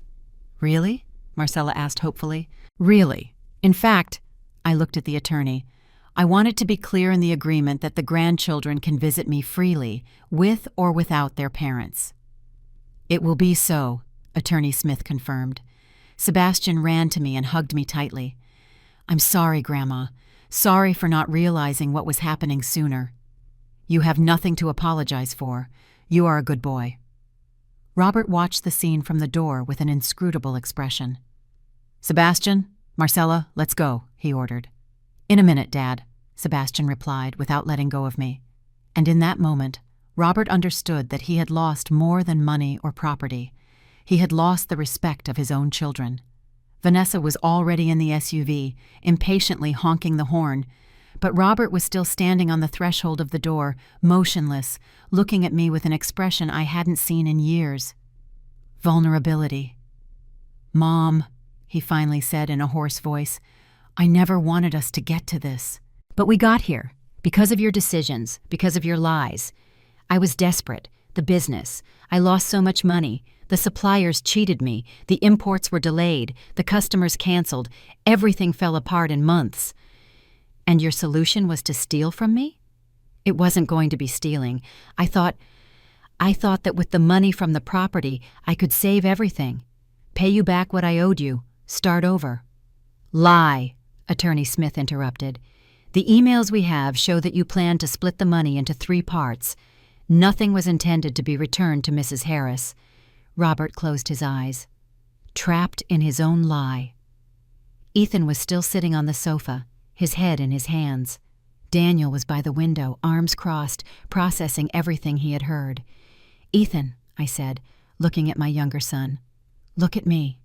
Really? Marcella asked hopefully. Really. In fact, I looked at the attorney. I wanted to be clear in the agreement that the grandchildren can visit me freely, with or without their parents. It will be so, Attorney Smith confirmed. Sebastian ran to me and hugged me tightly. I'm sorry, Grandma. Sorry for not realizing what was happening sooner. You have nothing to apologize for. You are a good boy. Robert watched the scene from the door with an inscrutable expression. Sebastian, Marcella, let's go, he ordered. In a minute, Dad, Sebastian replied without letting go of me. And in that moment, Robert understood that he had lost more than money or property. He had lost the respect of his own children. Vanessa was already in the SUV, impatiently honking the horn, but Robert was still standing on the threshold of the door, motionless, looking at me with an expression I hadn't seen in years. Vulnerability. Mom, he finally said in a hoarse voice, I never wanted us to get to this. But we got here, because of your decisions, because of your lies. I was desperate, the business. I lost so much money. The suppliers cheated me, the imports were delayed, the customers canceled, everything fell apart in months. And your solution was to steal from me? It wasn't going to be stealing. I thought that with the money from the property, I could save everything. Pay you back what I owed you. Start over. Lie, Attorney Smith interrupted. The emails we have show that you planned to split the money into 3 parts. Nothing was intended to be returned to Mrs. Harris. Robert closed his eyes. Trapped in his own lie. Ethan was still sitting on the sofa, his head in his hands. Daniel was by the window, arms crossed, processing everything he had heard. Ethan, I said, looking at my younger son, look at me.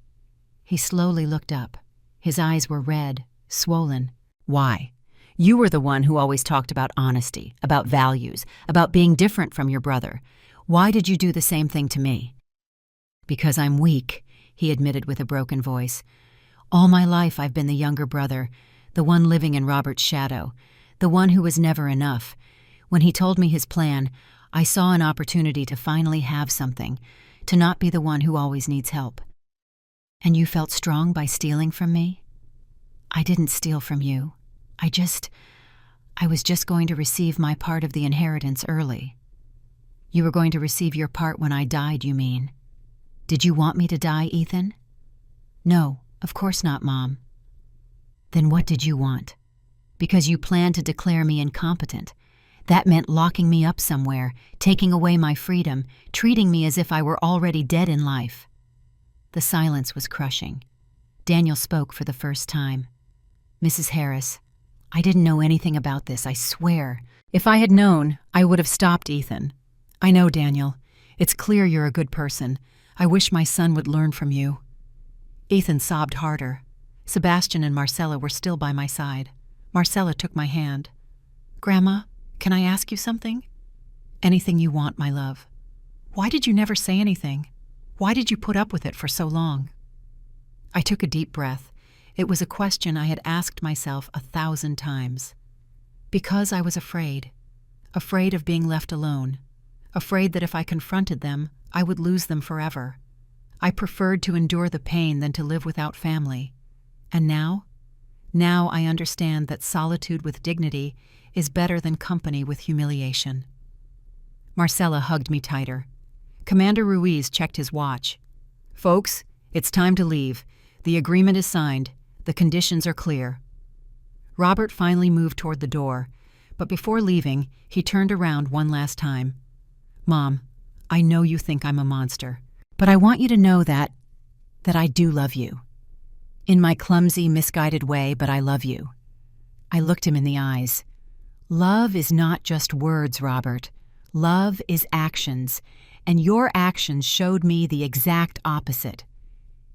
He slowly looked up. His eyes were red, swollen. Why? You were the one who always talked about honesty, about values, about being different from your brother. Why did you do the same thing to me? Because I'm weak, he admitted with a broken voice. All my life I've been the younger brother, the one living in Robert's shadow, the one who was never enough. When he told me his plan, I saw an opportunity to finally have something, to not be the one who always needs help. And you felt strong by stealing from me? I didn't steal from you. I was just going to receive my part of the inheritance early. You were going to receive your part when I died, you mean? Did you want me to die, Ethan? No, of course not, Mom. Then what did you want? Because you planned to declare me incompetent. That meant locking me up somewhere, taking away my freedom, treating me as if I were already dead in life. The silence was crushing. Daniel spoke for the first time. Mrs. Harris, I didn't know anything about this, I swear. If I had known, I would have stopped Ethan. I know, Daniel. It's clear you're a good person. I wish my son would learn from you. Ethan sobbed harder. Sebastian and Marcella were still by my side. Marcella took my hand. Grandma, can I ask you something? Anything you want, my love. Why did you never say anything? Why did you put up with it for so long? I took a deep breath. It was a question I had asked myself 1,000 times. Because I was afraid of being left alone, afraid that if I confronted them, I would lose them forever. I preferred to endure the pain than to live without family. And now? Now I understand that solitude with dignity is better than company with humiliation. Marcella hugged me tighter. Commander Ruiz checked his watch. "Folks, it's time to leave. The agreement is signed. The conditions are clear." Robert finally moved toward the door, but before leaving, he turned around one last time. "Mom, I know you think I'm a monster, but I want you to know that I do love you. In my clumsy, misguided way, but I love you." I looked him in the eyes. "Love is not just words, Robert. Love is actions, and your actions showed me the exact opposite."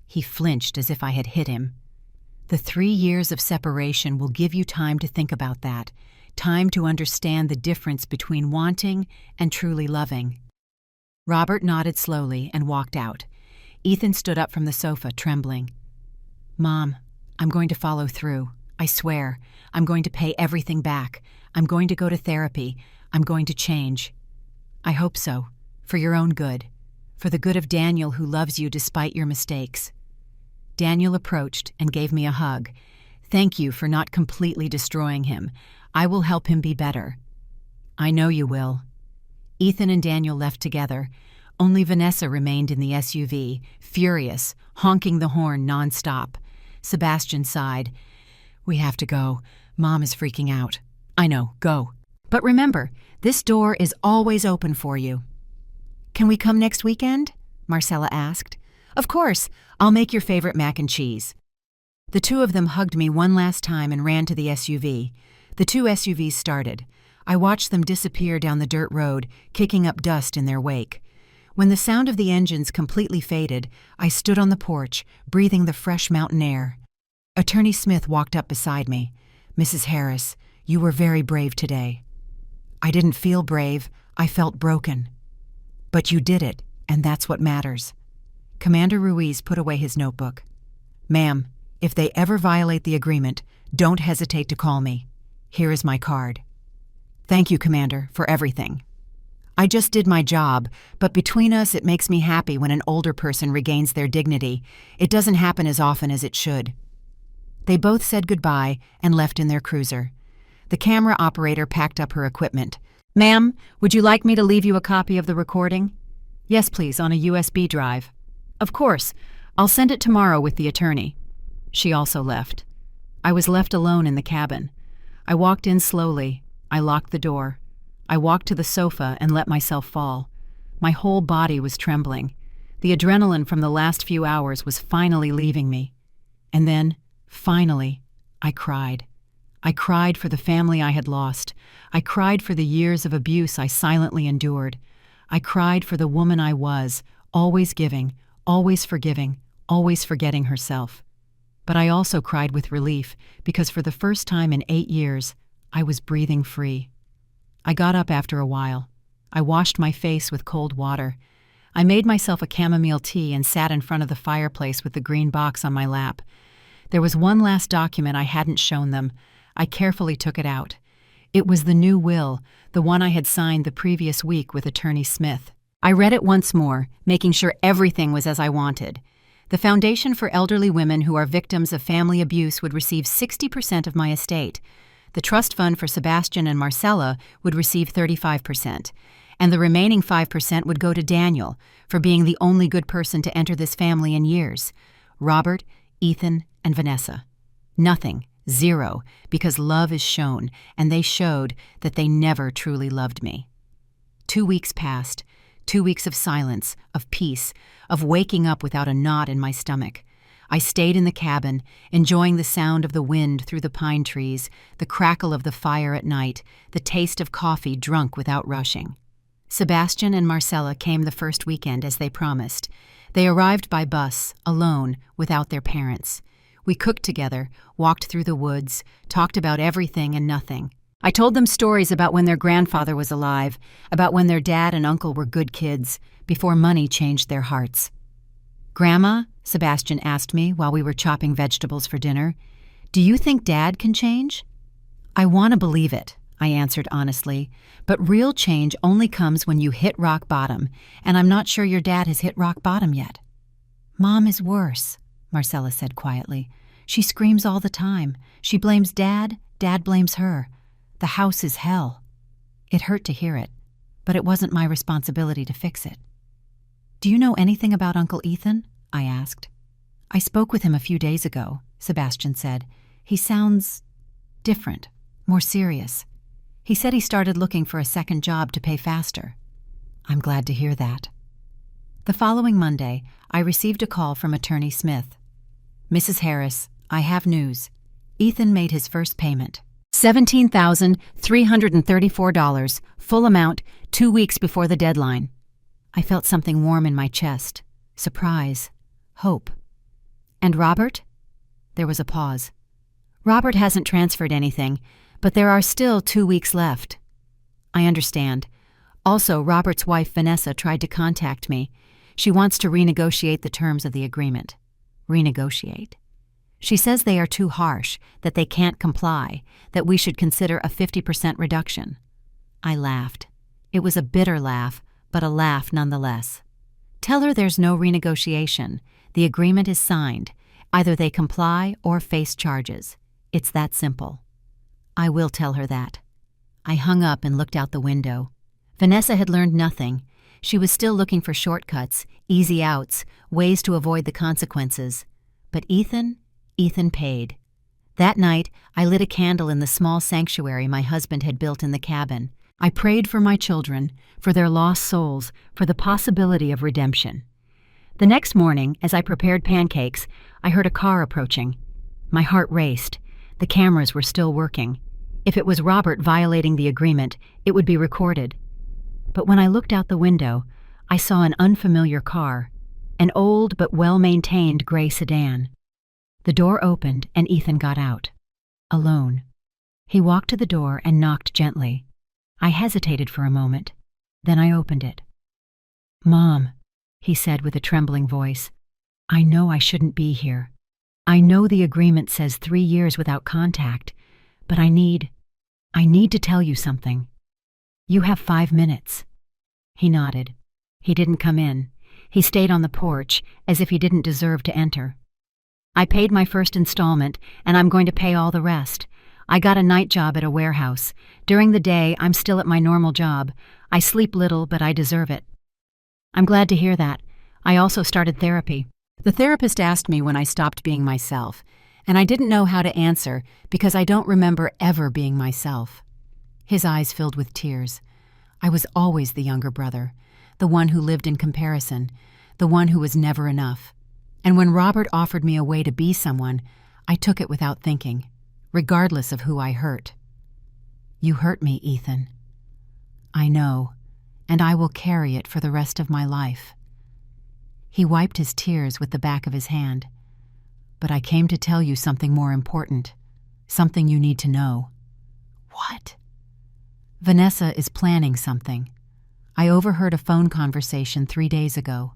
He flinched as if I had hit him. "The 3 years of separation will give you time to think about that, time to understand the difference between wanting and truly loving." Robert nodded slowly and walked out. Ethan stood up from the sofa, trembling. "Mom, I'm going to follow through. I swear. I'm going to pay everything back. I'm going to go to therapy. I'm going to change." "I hope so. For your own good. For the good of Daniel, who loves you despite your mistakes." Daniel approached and gave me a hug. "Thank you for not completely destroying him. I will help him be better." "I know you will." Ethan and Daniel left together. Only Vanessa remained in the SUV, furious, honking the horn nonstop. Sebastian sighed. "We have to go. Mom is freaking out." "I know, go. But remember, this door is always open for you." "Can we come next weekend?" Marcella asked. "Of course. I'll make your favorite mac and cheese." The two of them hugged me one last time and ran to the SUV. The 2 SUVs started. I watched them disappear down the dirt road, kicking up dust in their wake. When the sound of the engines completely faded, I stood on the porch, breathing the fresh mountain air. Attorney Smith walked up beside me. "Mrs. Harris, you were very brave today." "I didn't feel brave. I felt broken." "But you did it, and that's what matters." Commander Ruiz put away his notebook. "Ma'am, if they ever violate the agreement, don't hesitate to call me. Here is my card." "Thank you, Commander, for everything." "I just did my job, but between us it makes me happy when an older person regains their dignity. It doesn't happen as often as it should." They both said goodbye and left in their cruiser. The camera operator packed up her equipment. "Ma'am, would you like me to leave you a copy of the recording?" "Yes, please, on a USB drive." "Of course. I'll send it tomorrow with the attorney." She also left. I was left alone in the cabin. I walked in slowly. I locked the door. I walked to the sofa and let myself fall. My whole body was trembling. The adrenaline from the last few hours was finally leaving me. And then, finally, I cried. I cried for the family I had lost. I cried for the years of abuse I silently endured. I cried for the woman I was, always giving, always forgiving, always forgetting herself. But I also cried with relief because for the first time in 8 years, I was breathing free. I got up after a while. I washed my face with cold water. I made myself a chamomile tea and sat in front of the fireplace with the green box on my lap. There was one last document I hadn't shown them. I carefully took it out. It was the new will, the one I had signed the previous week with Attorney Smith. I read it once more, making sure everything was as I wanted. The Foundation for Elderly Women who are victims of family abuse would receive 60% of my estate. The trust fund for Sebastian and Marcella would receive 35%, and the remaining 5% would go to Daniel for being the only good person to enter this family in years. Robert, Ethan, and Vanessa. Nothing, zero, because love is shown, and they showed that they never truly loved me. 2 weeks passed. 2 weeks of silence, of peace, of waking up without a knot in my stomach. I stayed in the cabin, enjoying the sound of the wind through the pine trees, the crackle of the fire at night, the taste of coffee drunk without rushing. Sebastian and Marcella came the first weekend as they promised. They arrived by bus, alone, without their parents. We cooked together, walked through the woods, talked about everything and nothing. I told them stories about when their grandfather was alive, about when their dad and uncle were good kids, before money changed their hearts. Grandma, Sebastian asked me while we were chopping vegetables for dinner, do you think Dad can change? I want to believe it, I answered honestly, but real change only comes when you hit rock bottom, and I'm not sure your dad has hit rock bottom yet. Mom is worse, Marcella said quietly. She screams all the time. She blames Dad, Dad blames her. The house is hell. It hurt to hear it, but it wasn't my responsibility to fix it. Do you know anything about Uncle Ethan? I asked. I spoke with him a few days ago, Sebastian said. He sounds different, more serious. He said he started looking for a second job to pay faster. I'm glad to hear that. The following Monday, I received a call from Attorney Smith. Mrs. Harris, I have news. Ethan made his first payment. $17,334, full amount, 2 weeks before the deadline. I felt something warm in my chest. Surprise. Hope. And Robert? There was a pause. Robert hasn't transferred anything, but there are still 2 weeks left. I understand. Also, Robert's wife, Vanessa, tried to contact me. She wants to renegotiate the terms of the agreement. Renegotiate? She says they are too harsh, that they can't comply, that we should consider a 50% reduction. I laughed. It was a bitter laugh, but a laugh nonetheless. Tell her there's no renegotiation. The agreement is signed. Either they comply or face charges. It's that simple. I will tell her that. I hung up and looked out the window. Vanessa had learned nothing. She was still looking for shortcuts, easy outs, ways to avoid the consequences. But Ethan paid. That night, I lit a candle in the small sanctuary my husband had built in the cabin. I prayed for my children, for their lost souls, for the possibility of redemption. The next morning, as I prepared pancakes, I heard a car approaching. My heart raced. The cameras were still working. If it was Robert violating the agreement, it would be recorded. But when I looked out the window, I saw an unfamiliar car, an old but well-maintained gray sedan. The door opened and Ethan got out. Alone. He walked to the door and knocked gently. I hesitated for a moment. Then I opened it. "Mom," he said with a trembling voice, "I know I shouldn't be here. I know the agreement says 3 years without contact, but I need to tell you something. You have 5 minutes." He nodded. He didn't come in. He stayed on the porch, as if he didn't deserve to enter. "I paid my first installment, and I'm going to pay all the rest. I got a night job at a warehouse. During the day, I'm still at my normal job. I sleep little, but I deserve it." I'm glad to hear that. I also started therapy. The therapist asked me when I stopped being myself, and I didn't know how to answer because I don't remember ever being myself. His eyes filled with tears. I was always the younger brother, the one who lived in comparison, the one who was never enough. And when Robert offered me a way to be someone, I took it without thinking, regardless of who I hurt. "You hurt me, Ethan." "I know, and I will carry it for the rest of my life." He wiped his tears with the back of his hand. "But I came to tell you something more important, something you need to know." "What?" "Vanessa is planning something. I overheard a phone conversation 3 days ago.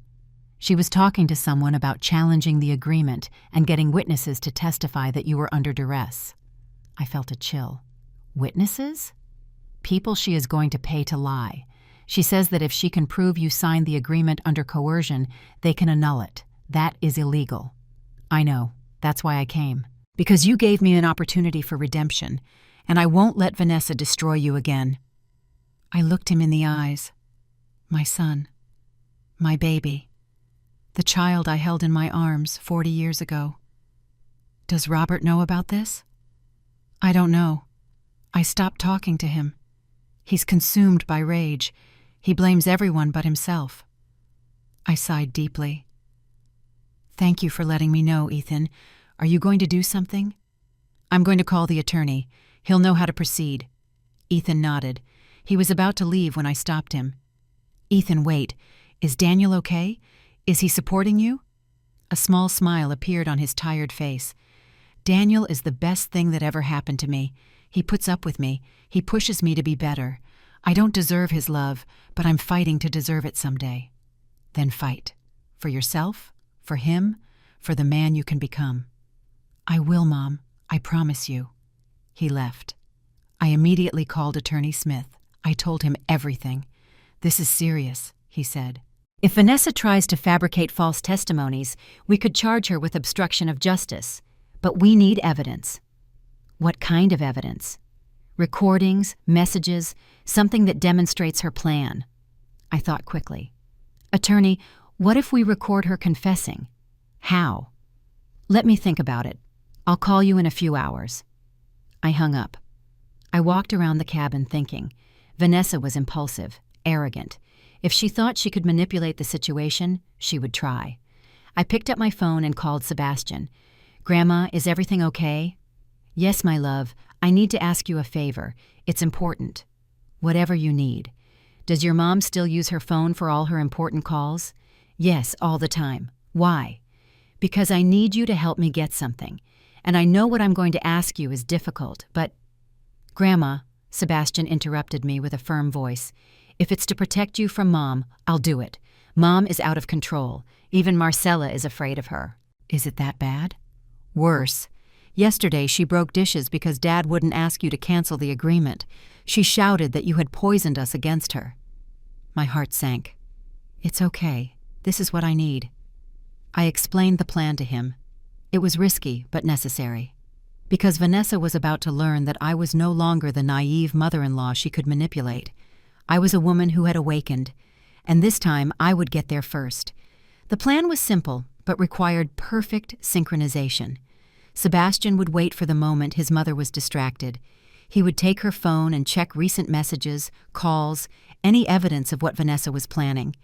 She was talking to someone about challenging the agreement and getting witnesses to testify that you were under duress." I felt a chill. "Witnesses?" "People she is going to pay to lie. She says that if she can prove you signed the agreement under coercion, they can annul it. That is illegal." "I know. That's why I came. Because you gave me an opportunity for redemption, and I won't let Vanessa destroy you again." I looked him in the eyes. My son. My baby. The child I held in my arms 40 years ago. "Does Robert know about this?" "I don't know. I stopped talking to him. He's consumed by rage. He blames everyone but himself." I sighed deeply. "Thank you for letting me know, Ethan. Are you going to do something?" "I'm going to call the attorney. He'll know how to proceed." Ethan nodded. He was about to leave when I stopped him. "Ethan, wait. Is Daniel okay? Is he supporting you?" A small smile appeared on his tired face. "Daniel is the best thing that ever happened to me. He puts up with me. He pushes me to be better. I don't deserve his love, but I'm fighting to deserve it someday." "Then fight. For yourself, For him, for the man you can become. I will, Mom. I promise you. He left. I immediately called Attorney Smith. I told him everything. This is serious, he said. If Vanessa tries to fabricate false testimonies, we could charge her with obstruction of justice. But we need evidence. What kind of evidence? Recordings, messages, something that demonstrates her plan. I thought quickly. Attorney, what if we record her confessing? How? Let me think about it. I'll call you in a few hours. I hung up. I walked around the cabin thinking. Vanessa was impulsive, arrogant. If she thought she could manipulate the situation, she would try. I picked up my phone and called Sebastian. Grandma, is everything okay? Yes, my love. I need to ask you a favor. It's important. Whatever you need. Does your mom still use her phone for all her important calls? Yes, all the time. Why? Because I need you to help me get something. And I know what I'm going to ask you is difficult, but... Grandma, Sebastian interrupted me with a firm voice. If it's to protect you from Mom, I'll do it. Mom is out of control. Even Marcella is afraid of her. Is it that bad? Worse. Yesterday she broke dishes because Dad wouldn't ask you to cancel the agreement. She shouted that you had poisoned us against her. My heart sank. It's okay. This is what I need. I explained the plan to him. It was risky, but necessary. Because Vanessa was about to learn that I was no longer the naive mother-in-law she could manipulate. I was a woman who had awakened, and this time I would get there first. The plan was simple, but required perfect synchronization. Sebastian would wait for the moment his mother was distracted. He would take her phone and check recent messages, calls, any evidence of what Vanessa was planning.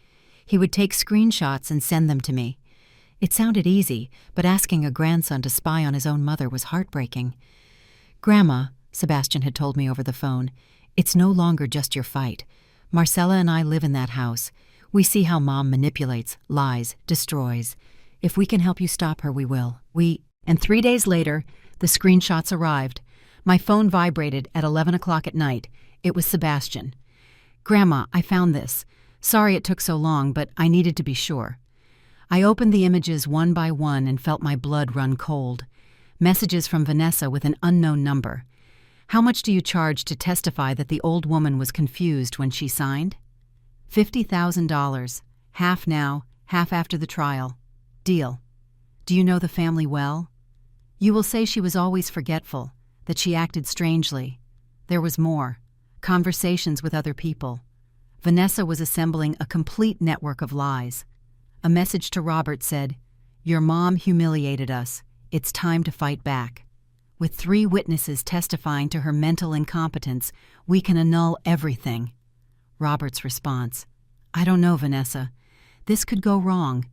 He would take screenshots and send them to me. It sounded easy, but asking a grandson to spy on his own mother was heartbreaking. Grandma, Sebastian had told me over the phone, it's no longer just your fight. Marcella and I live in that house. We see how Mom manipulates, lies, destroys. If we can help you stop her, we will. And 3 days later, the screenshots arrived. My phone vibrated at 11 o'clock at night. It was Sebastian. Grandma, I found this. Sorry it took so long, but I needed to be sure. I opened the images one by one and felt my blood run cold. Messages from Vanessa with an unknown number. How much do you charge to testify that the old woman was confused when she signed? $50,000. Half now, half after the trial. Deal. Do you know the family well? You will say she was always forgetful, that she acted strangely. There was more. Conversations with other people. Vanessa was assembling a complete network of lies. A message to Robert said, "Your mom humiliated us. It's time to fight back." With 3 witnesses testifying to her mental incompetence, we can annul everything. Robert's response, I don't know, Vanessa. This could go wrong.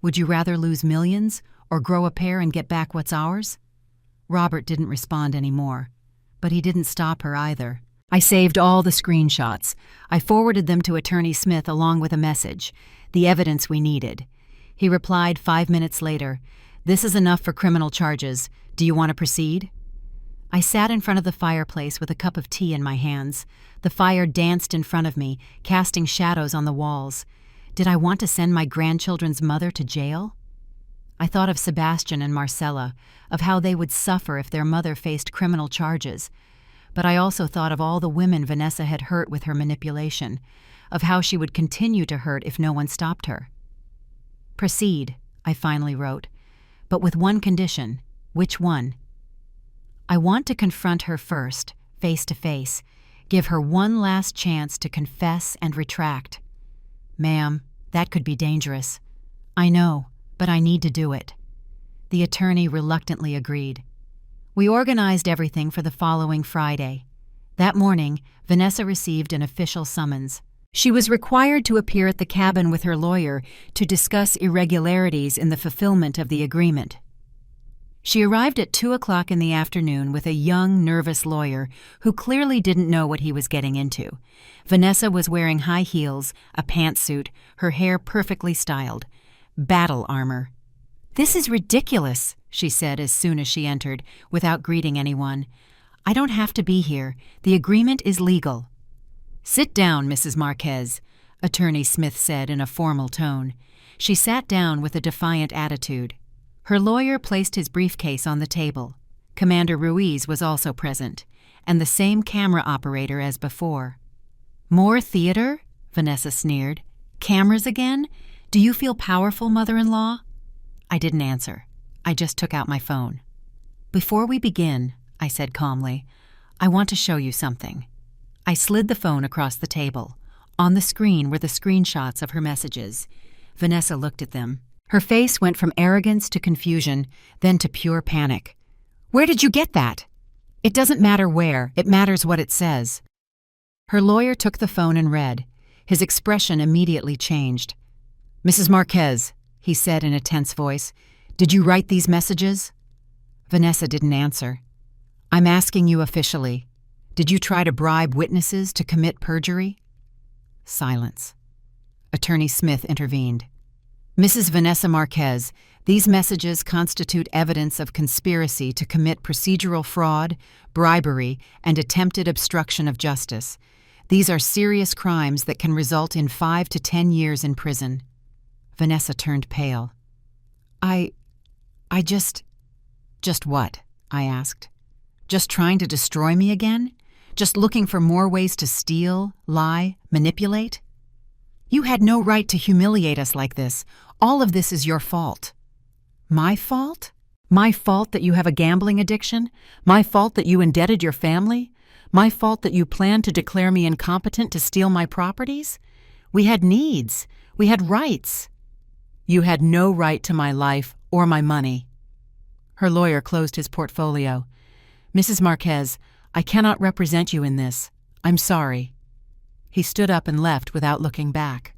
Would you rather lose millions or grow a pair and get back what's ours? Robert didn't respond anymore, but he didn't stop her either. I saved all the screenshots. I forwarded them to Attorney Smith along with a message, the evidence we needed. He replied 5 minutes later, "This is enough for criminal charges. Do you want to proceed?" I sat in front of the fireplace with a cup of tea in my hands. The fire danced in front of me, casting shadows on the walls. Did I want to send my grandchildren's mother to jail? I thought of Sebastian and Marcella, of how they would suffer if their mother faced criminal charges. But I also thought of all the women Vanessa had hurt with her manipulation, of how she would continue to hurt if no one stopped her. Proceed, I finally wrote, but with one condition. Which one? I want to confront her first, face to face, give her one last chance to confess and retract. Ma'am, that could be dangerous. I know, but I need to do it. The attorney reluctantly agreed. We organized everything for the following Friday. That morning, Vanessa received an official summons. She was required to appear at the cabin with her lawyer to discuss irregularities in the fulfillment of the agreement. She arrived at 2 o'clock in the afternoon with a young, nervous lawyer who clearly didn't know what he was getting into. Vanessa was wearing high heels, a pantsuit, her hair perfectly styled. Battle armor. "This is ridiculous," she said as soon as she entered, without greeting anyone. "I don't have to be here. The agreement is legal." "Sit down, Mrs. Marquez. Attorney Smith said in a formal tone. She sat down with a defiant attitude. Her lawyer placed his briefcase on the table. Commander Ruiz was also present, and the same camera operator as before. "More theater?" Vanessa sneered. "Cameras again? Do you feel powerful, mother-in-law?" I didn't answer. I just took out my phone. "Before we begin," I said calmly, "I want to show you something." I slid the phone across the table. On the screen were the screenshots of her messages. Vanessa looked at them. Her face went from arrogance to confusion, then to pure panic. "Where did you get that?" "It doesn't matter where, it matters what it says." Her lawyer took the phone and read. His expression immediately changed. "Mrs. Marquez," he said in a tense voice, "did you write these messages?" Vanessa didn't answer. "I'm asking you officially. Did you try to bribe witnesses to commit perjury?" Silence. Attorney Smith intervened. "Mrs. Vanessa Marquez, these messages constitute evidence of conspiracy to commit procedural fraud, bribery, and attempted obstruction of justice. These are serious crimes that can result in 5 to 10 years in prison." Vanessa turned pale. I just what?" I asked. "Just trying to destroy me again? Just looking for more ways to steal, lie, manipulate? You had no right to humiliate us like this. All of this is your fault." "My fault? My fault that you have a gambling addiction? My fault that you indebted your family? My fault that you planned to declare me incompetent to steal my properties? We had needs. We had rights." "You had no right to my life or my money." Her lawyer closed his portfolio. "Mrs. Marquez, I cannot represent you in this. I'm sorry." He stood up and left without looking back.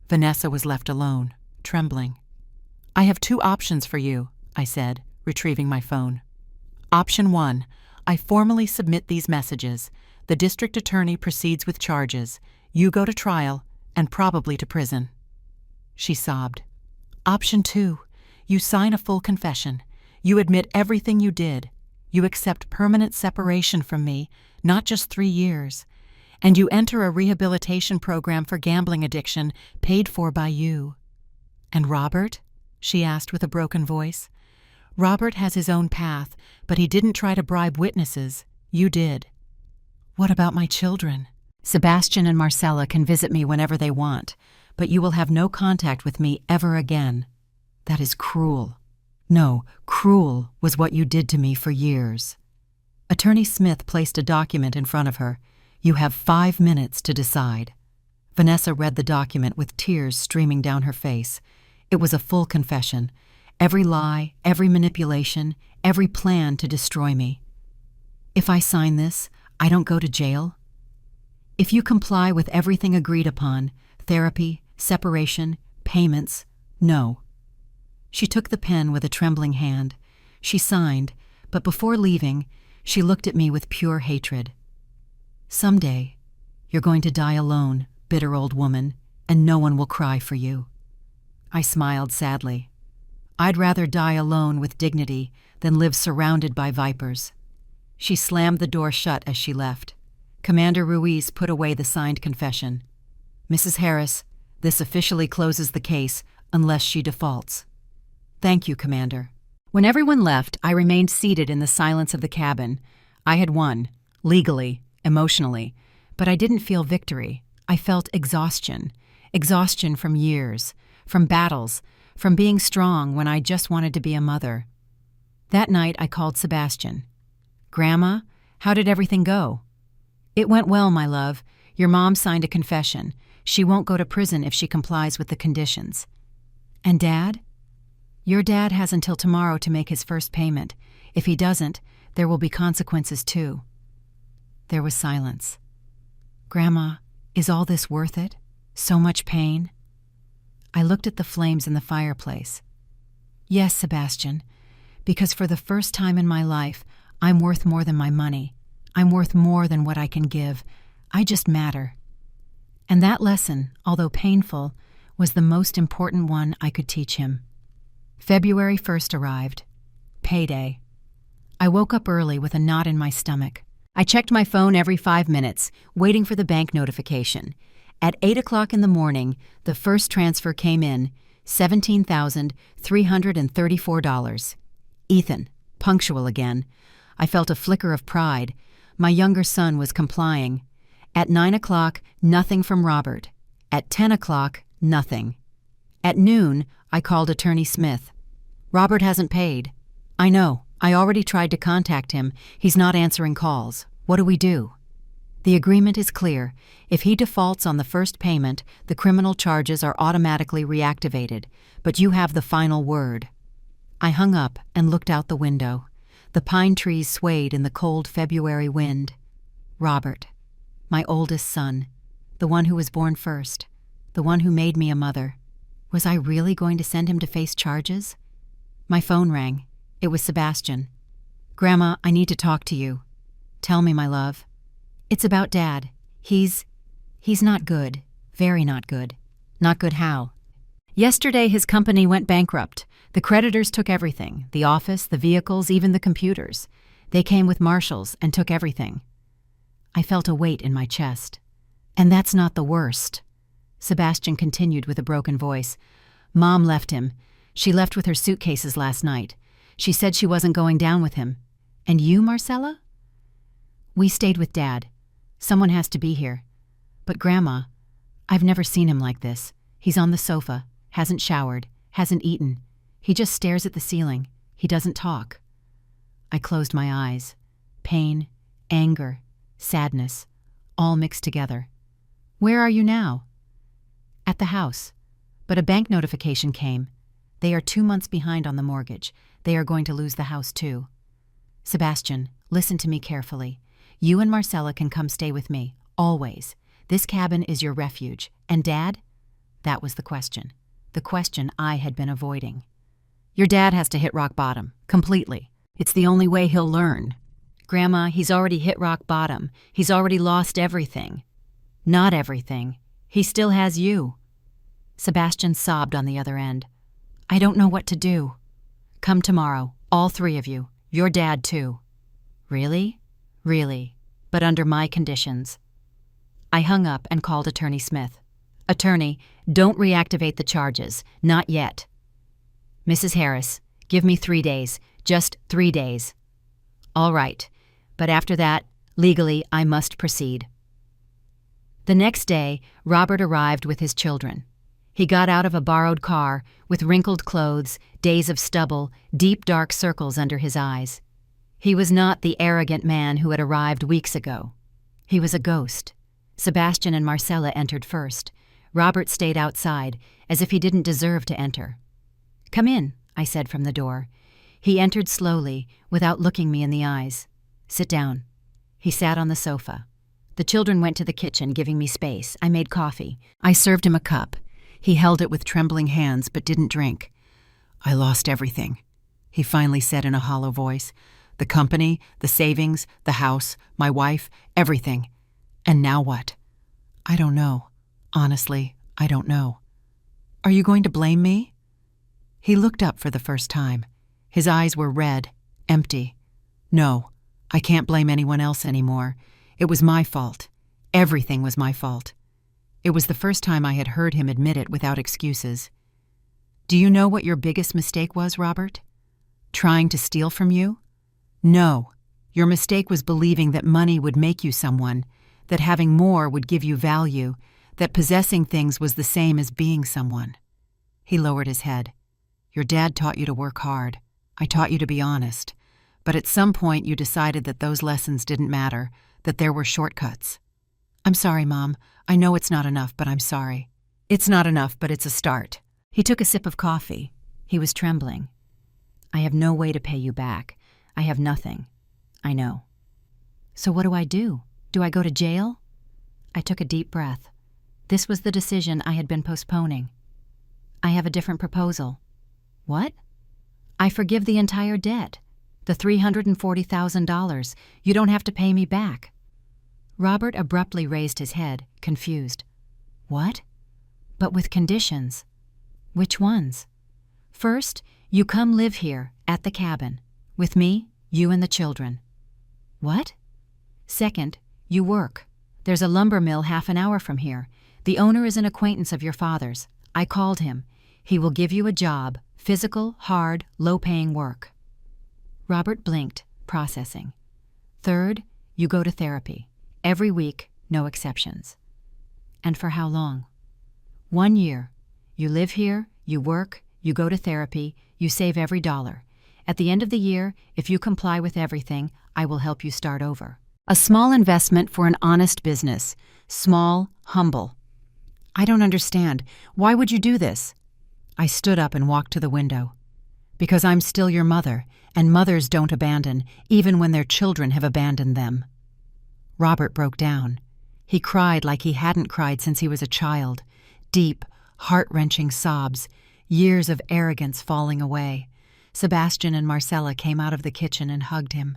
Vanessa was left alone, trembling. "I have 2 options for you," I said, retrieving my phone. "Option 1, I formally submit these messages. The district attorney proceeds with charges. You go to trial and probably to prison." She sobbed. "Option 2, you sign a full confession. You admit everything you did. You accept permanent separation from me, not just 3 years. And you enter a rehabilitation program for gambling addiction paid for by you." "And Robert?" she asked with a broken voice. "Robert has his own path, but he didn't try to bribe witnesses. You did." "What about my children?" "Sebastian and Marcella can visit me whenever they want, but you will have no contact with me ever again. That is cruel. No, cruel was what you did to me for years." Attorney Smith placed a document in front of her. "You have 5 minutes to decide." Vanessa read the document with tears streaming down her face. It was a full confession. Every lie, every manipulation, every plan to destroy me. "If I sign this, I don't go to jail?" "If you comply with everything agreed upon, therapy, separation, payments, no." She took the pen with a trembling hand. She signed, but before leaving, she looked at me with pure hatred. "Someday, you're going to die alone, bitter old woman, and no one will cry for you." I smiled sadly. I'd rather die alone with dignity than live surrounded by vipers. She slammed the door shut as she left. Commander Ruiz put away the signed confession. "Mrs. Harris, this officially closes the case unless she defaults." "Thank you, Commander." When everyone left, I remained seated in the silence of the cabin. I had won, legally, emotionally, but I didn't feel victory. I felt exhaustion. Exhaustion from years, from battles, from being strong when I just wanted to be a mother. That night I called Sebastian. "Grandma, how did everything go?" "It went well, my love. Your mom signed a confession. She won't go to prison if she complies with the conditions." "And Dad?" "Your dad has until tomorrow to make his first payment. If he doesn't, there will be consequences too." There was silence. "Grandma, is all this worth it? So much pain?" I looked at the flames in the fireplace. "Yes, Sebastian, because for the first time in my life, I'm worth more than my money. I'm worth more than what I can give. I just matter." And that lesson, although painful, was the most important one I could teach him. February 1st arrived. Payday. I woke up early with a knot in my stomach. I checked my phone every 5 minutes, waiting for the bank notification. At 8 o'clock in the morning, the first transfer came in, $17,334. Ethan, punctual again. I felt a flicker of pride. My younger son was complying. At 9 o'clock, nothing from Robert. At 10 o'clock, nothing. At noon, I called Attorney Smith. Robert hasn't paid. I know. I already tried to contact him. He's not answering calls. What do we do? The agreement is clear. If he defaults on the first payment, the criminal charges are automatically reactivated, but you have the final word. I hung up and looked out the window. The pine trees swayed in the cold February wind. Robert, my oldest son, the one who was born first, the one who made me a mother. Was I really going to send him to face charges? My phone rang. It was Sebastian. Grandma, I need to talk to you. Tell me, my love. It's about Dad. He's not good. Very not good. Not good how? Yesterday his company went bankrupt. The creditors took everything. The office, the vehicles, even the computers. They came with marshals and took everything. I felt a weight in my chest. And that's not the worst. Sebastian continued with a broken voice. Mom left him. She left with her suitcases last night. She said she wasn't going down with him. And you, Marcella? We stayed with Dad. Someone has to be here. But Grandma, I've never seen him like this. He's on the sofa, hasn't showered, hasn't eaten. He just stares at the ceiling. He doesn't talk. I closed my eyes. Pain, anger, sadness, all mixed together. Where are you now? At the house. But a bank notification came. They are 2 months behind on the mortgage. They are going to lose the house too. Sebastian, listen to me carefully. You and Marcella can come stay with me, always. This cabin is your refuge. And Dad? That was the question. The question I had been avoiding. Your dad has to hit rock bottom, completely. It's the only way he'll learn. Grandma, he's already hit rock bottom. He's already lost everything. Not everything. He still has you. Sebastian sobbed on the other end. I don't know what to do. Come tomorrow, all 3 of you. Your dad, too. Really? Really. But under my conditions. I hung up and called Attorney Smith. Attorney, don't reactivate the charges. Not yet. Mrs. Harris, give me 3 days. Just 3 days. All right. But after that, legally, I must proceed. The next day, Robert arrived with his children. He got out of a borrowed car with wrinkled clothes, days of stubble, deep dark circles under his eyes. He was not the arrogant man who had arrived weeks ago. He was a ghost. Sebastian and Marcella entered first. Robert stayed outside, as if he didn't deserve to enter. Come in, I said from the door. He entered slowly, without looking me in the eyes. Sit down. He sat on the sofa. The children went to the kitchen, giving me space. I made coffee. I served him a cup. He held it with trembling hands, but didn't drink. I lost everything, he finally said in a hollow voice. The company, the savings, the house, my wife, everything. And now what? I don't know. Honestly, I don't know. Are you going to blame me? He looked up for the first time. His eyes were red, empty. No, I can't blame anyone else anymore. It was my fault. Everything was my fault. It was the first time I had heard him admit it without excuses. Do you know what your biggest mistake was, Robert? Trying to steal from you? No. Your mistake was believing that money would make you someone, that having more would give you value, that possessing things was the same as being someone. He lowered his head. Your dad taught you to work hard. I taught you to be honest. But at some point you decided that those lessons didn't matter, that there were shortcuts. I'm sorry, Mom. I know it's not enough, but I'm sorry. It's not enough, but it's a start. He took a sip of coffee. He was trembling. I have no way to pay you back. I have nothing. I know. So what do? Do I go to jail? I took a deep breath. This was the decision I had been postponing. I have a different proposal. What? I forgive the entire debt. The $340,000. You don't have to pay me back. Robert abruptly raised his head, confused. What? But with conditions. Which ones? First, you come live here, at the cabin. With me, you and the children. What? Second, you work. There's a lumber mill half an hour from here. The owner is an acquaintance of your father's. I called him. He will give you a job, physical, hard, low-paying work." Robert blinked, processing. "Third, you go to therapy. Every week, no exceptions." "And for how long?" 1 year. You live here, you work, you go to therapy, you save every dollar. At the end of the year, if you comply with everything, I will help you start over. A small investment for an honest business. Small, humble. "I don't understand. Why would you do this?" I stood up and walked to the window. "Because I'm still your mother, and mothers don't abandon, even when their children have abandoned them." Robert broke down. He cried like he hadn't cried since he was a child. Deep, heart-wrenching sobs, years of arrogance falling away. Sebastian and Marcella came out of the kitchen and hugged him.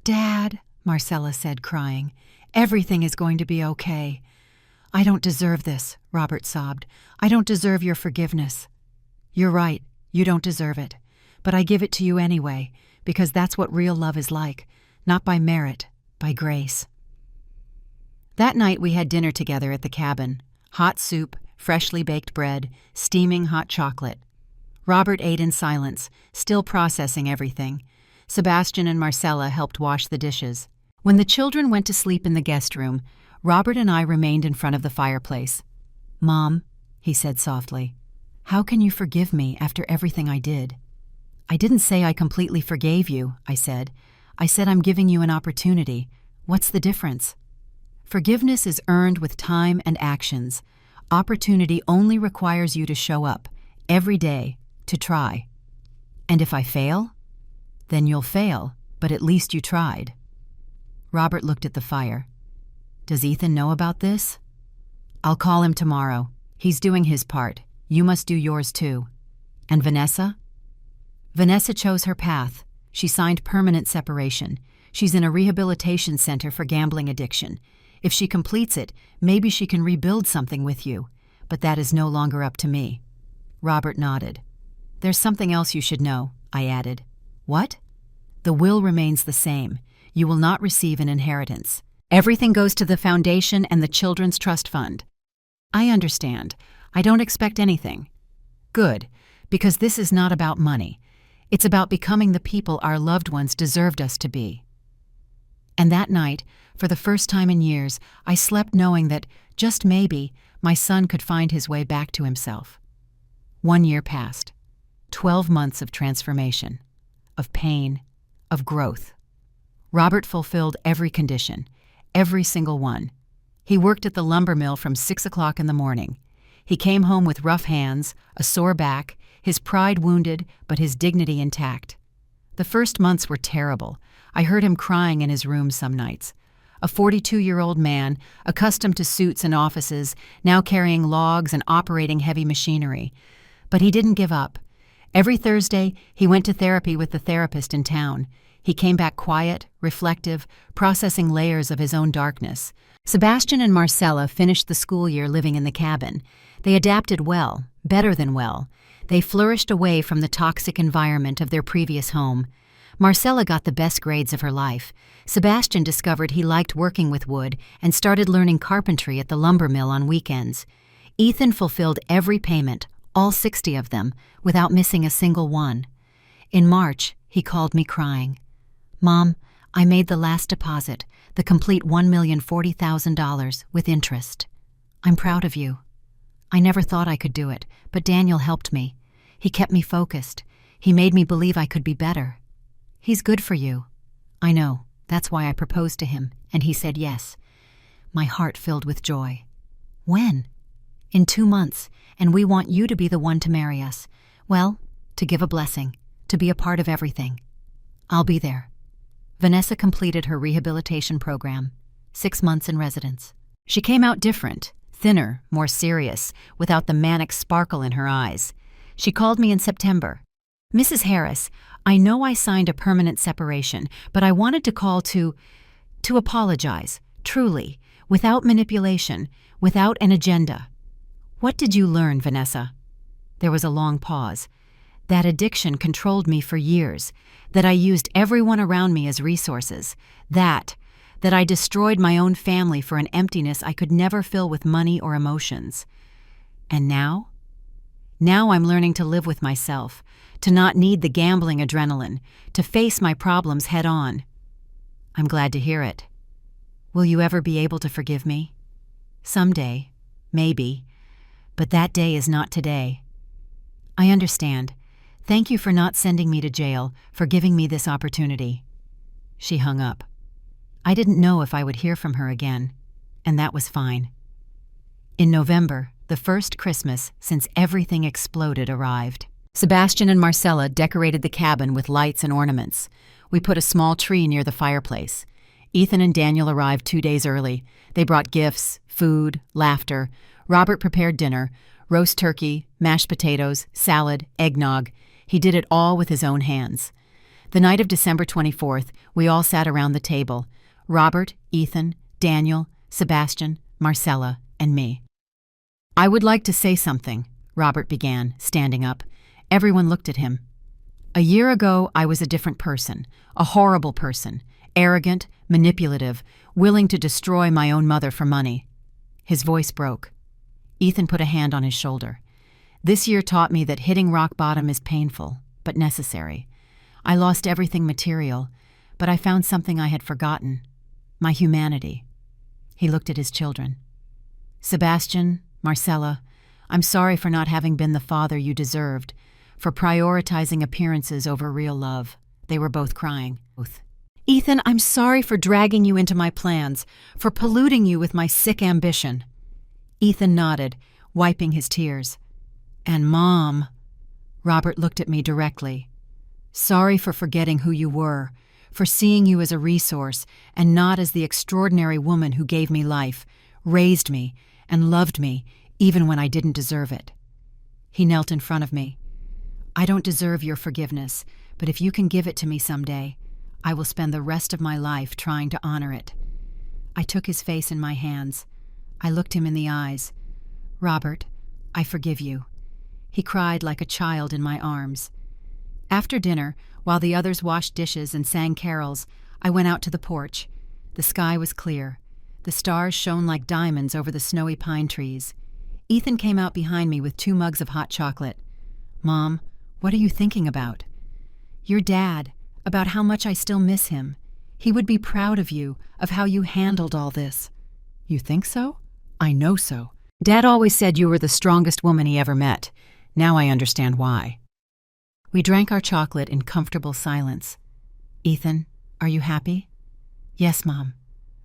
"Dad," Marcella said, crying, "everything is going to be okay." "I don't deserve this," Robert sobbed. "I don't deserve your forgiveness." "You're right, you don't deserve it. But I give it to you anyway, because that's what real love is like, not by merit, by grace." That night we had dinner together at the cabin. Hot soup, freshly baked bread, steaming hot chocolate. Robert ate in silence, still processing everything. Sebastian and Marcella helped wash the dishes. When the children went to sleep in the guest room, Robert and I remained in front of the fireplace. "Mom," he said softly, "how can you forgive me after everything I did?" "I didn't say I completely forgave you," I said. "I said I'm giving you an opportunity. What's the difference?" "Forgiveness is earned with time and actions. Opportunity only requires you to show up, every day, to try. And if I fail? Then you'll fail, but at least you tried." Robert looked at the fire. "Does Ethan know about this?" "I'll call him tomorrow. He's doing his part. You must do yours too." "And Vanessa?" "Vanessa chose her path. She signed permanent separation. She's in a rehabilitation center for gambling addiction. If she completes it, maybe she can rebuild something with you. But that is no longer up to me." Robert nodded. "There's something else you should know," I added. "What?" "The will remains the same. You will not receive an inheritance. Everything goes to the foundation and the Children's Trust Fund." "I understand. I don't expect anything." "Good, because this is not about money. It's about becoming the people our loved ones deserved us to be." And that night, for the first time in years, I slept knowing that, just maybe, my son could find his way back to himself. 1 year passed. 12 months of transformation, of pain, of growth. Robert fulfilled every condition, every single one. He worked at the lumber mill from 6 o'clock in the morning. He came home with rough hands, a sore back, his pride wounded, but his dignity intact. The first months were terrible. I heard him crying in his room some nights. A 42-year-old man, accustomed to suits and offices, now carrying logs and operating heavy machinery. But he didn't give up. Every Thursday, he went to therapy with the therapist in town. He came back quiet, reflective, processing layers of his own darkness. Sebastian and Marcella finished the school year living in the cabin. They adapted well, better than well. They flourished away from the toxic environment of their previous home. Marcella got the best grades of her life. Sebastian discovered he liked working with wood and started learning carpentry at the lumber mill on weekends. Ethan fulfilled every payment, all 60 of them, without missing a single one. In March, he called me crying. "Mom, I made the last deposit, the complete $1,040,000 with interest. I'm proud of you. I never thought I could do it, but Daniel helped me. He kept me focused. He made me believe I could be better. He's good for you." "I know. That's why I proposed to him, and he said yes." My heart filled with joy. "When?" "In 2 months, and we want you to be the one to marry us. Well, to give a blessing, to be a part of everything. I'll be there." Vanessa completed her rehabilitation program, 6 months in residence. She came out different, thinner, more serious, without the manic sparkle in her eyes. She called me in September. "Mrs. Harris, I know I signed a permanent separation, but I wanted to call to apologize, truly, without manipulation, without an agenda." "What did you learn, Vanessa?" There was a long pause. "That addiction controlled me for years, that I used everyone around me as resources, that that I destroyed my own family for an emptiness I could never fill with money or emotions. And now? Now I'm learning to live with myself, to not need the gambling adrenaline, to face my problems head on. I'm glad to hear it. Will you ever be able to forgive me? Someday, maybe, but that day is not today. I understand. Thank you for not sending me to jail, for giving me this opportunity. She hung up. I didn't know if I would hear from her again, and that was fine. In November, the first Christmas since everything exploded arrived. Sebastian and Marcella decorated the cabin with lights and ornaments. We put a small tree near the fireplace. Ethan and Daniel arrived 2 days early. They brought gifts, food, laughter. Robert prepared dinner, roast turkey, mashed potatoes, salad, eggnog. He did it all with his own hands. The night of December 24th, we all sat around the table. Robert, Ethan, Daniel, Sebastian, Marcella, and me. I would like to say something, Robert began, standing up. Everyone looked at him. A year ago, I was a different person, a horrible person, arrogant, manipulative, willing to destroy my own mother for money. His voice broke. Ethan put a hand on his shoulder. This year taught me that hitting rock bottom is painful, but necessary. I lost everything material, but I found something I had forgotten. My humanity. He looked at his children. Sebastian, Marcella, I'm sorry for not having been the father you deserved, for prioritizing appearances over real love. They were both crying. Ethan, I'm sorry for dragging you into my plans, for polluting you with my sick ambition. Ethan nodded, wiping his tears. And Mom, Robert looked at me directly. Sorry for forgetting who you were, for seeing you as a resource and not as the extraordinary woman who gave me life, raised me, and loved me, even when I didn't deserve it. He knelt in front of me. I don't deserve your forgiveness, but if you can give it to me someday, I will spend the rest of my life trying to honor it. I took his face in my hands. I looked him in the eyes. Robert, I forgive you. He cried like a child in my arms. After dinner, while the others washed dishes and sang carols, I went out to the porch. The sky was clear. The stars shone like diamonds over the snowy pine trees. Ethan came out behind me with 2 mugs of hot chocolate. Mom, what are you thinking about? Your dad, about how much I still miss him. He would be proud of you, of how you handled all this. You think so? I know so. Dad always said you were the strongest woman he ever met. Now I understand why. We drank our chocolate in comfortable silence. Ethan, are you happy? Yes, Mom.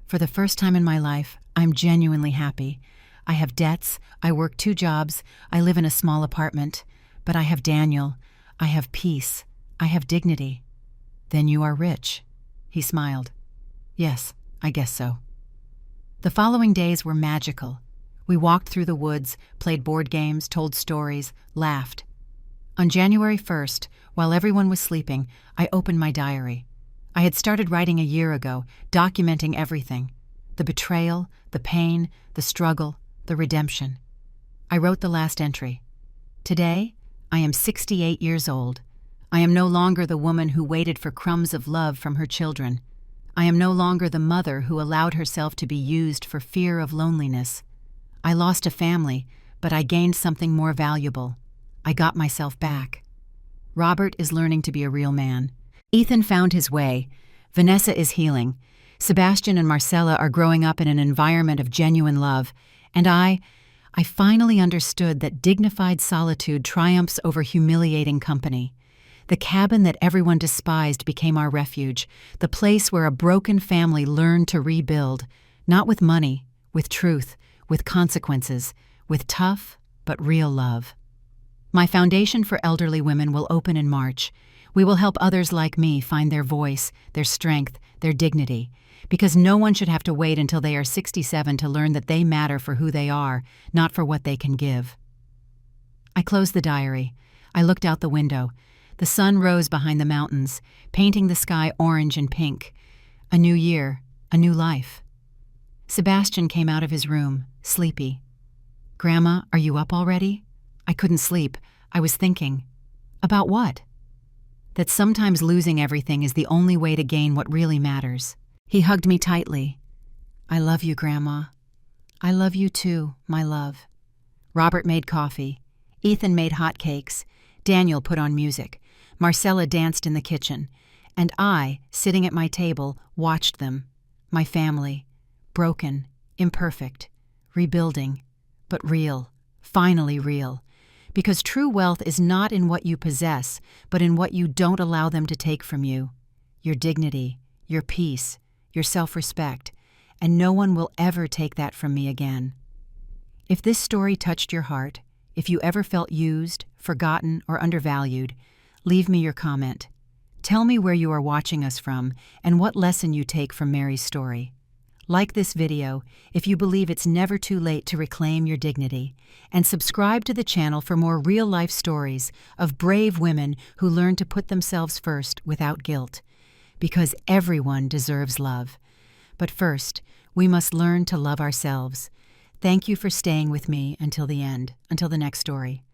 For the first time in my life, I'm genuinely happy. I have debts, I work 2 jobs, I live in a small apartment. But I have Daniel, I have peace, I have dignity. Then you are rich. He smiled. Yes, I guess so. The following days were magical. We walked through the woods, played board games, told stories, laughed. On January 1st, while everyone was sleeping, I opened my diary. I had started writing a year ago, documenting everything. The betrayal, the pain, the struggle, the redemption. I wrote the last entry. Today, I am 68 years old. I am no longer the woman who waited for crumbs of love from her children. I am no longer the mother who allowed herself to be used for fear of loneliness. I lost a family, but I gained something more valuable. I got myself back. Robert is learning to be a real man. Ethan found his way. Vanessa is healing. Sebastian and Marcella are growing up in an environment of genuine love. And I finally understood that dignified solitude triumphs over humiliating company. The cabin that everyone despised became our refuge, the place where a broken family learned to rebuild, not with money, with truth, with consequences, with tough but real love. My foundation for elderly women will open in March. We will help others like me find their voice, their strength, their dignity, because no one should have to wait until they are 67 to learn that they matter for who they are, not for what they can give. I closed the diary. I looked out the window. The sun rose behind the mountains, painting the sky orange and pink. A new year, a new life. Sebastian came out of his room, sleepy. "Grandma, are you up already?" I couldn't sleep. I was thinking. About what? That sometimes losing everything is the only way to gain what really matters. He hugged me tightly. I love you, Grandma. I love you too, my love. Robert made coffee. Ethan made hot cakes. Daniel put on music. Marcella danced in the kitchen. And I, sitting at my table, watched them. My family. Broken, imperfect, rebuilding, but real, finally real. Because true wealth is not in what you possess, but in what you don't allow them to take from you. Your dignity, your peace, your self-respect, and no one will ever take that from me again. If this story touched your heart, if you ever felt used, forgotten, or undervalued, leave me your comment. Tell me where you are watching us from and what lesson you take from Mary's story. Like this video if you believe it's never too late to reclaim your dignity, and subscribe to the channel for more real-life stories of brave women who learn to put themselves first without guilt. Because everyone deserves love. But first, we must learn to love ourselves. Thank you for staying with me until the end, until the next story.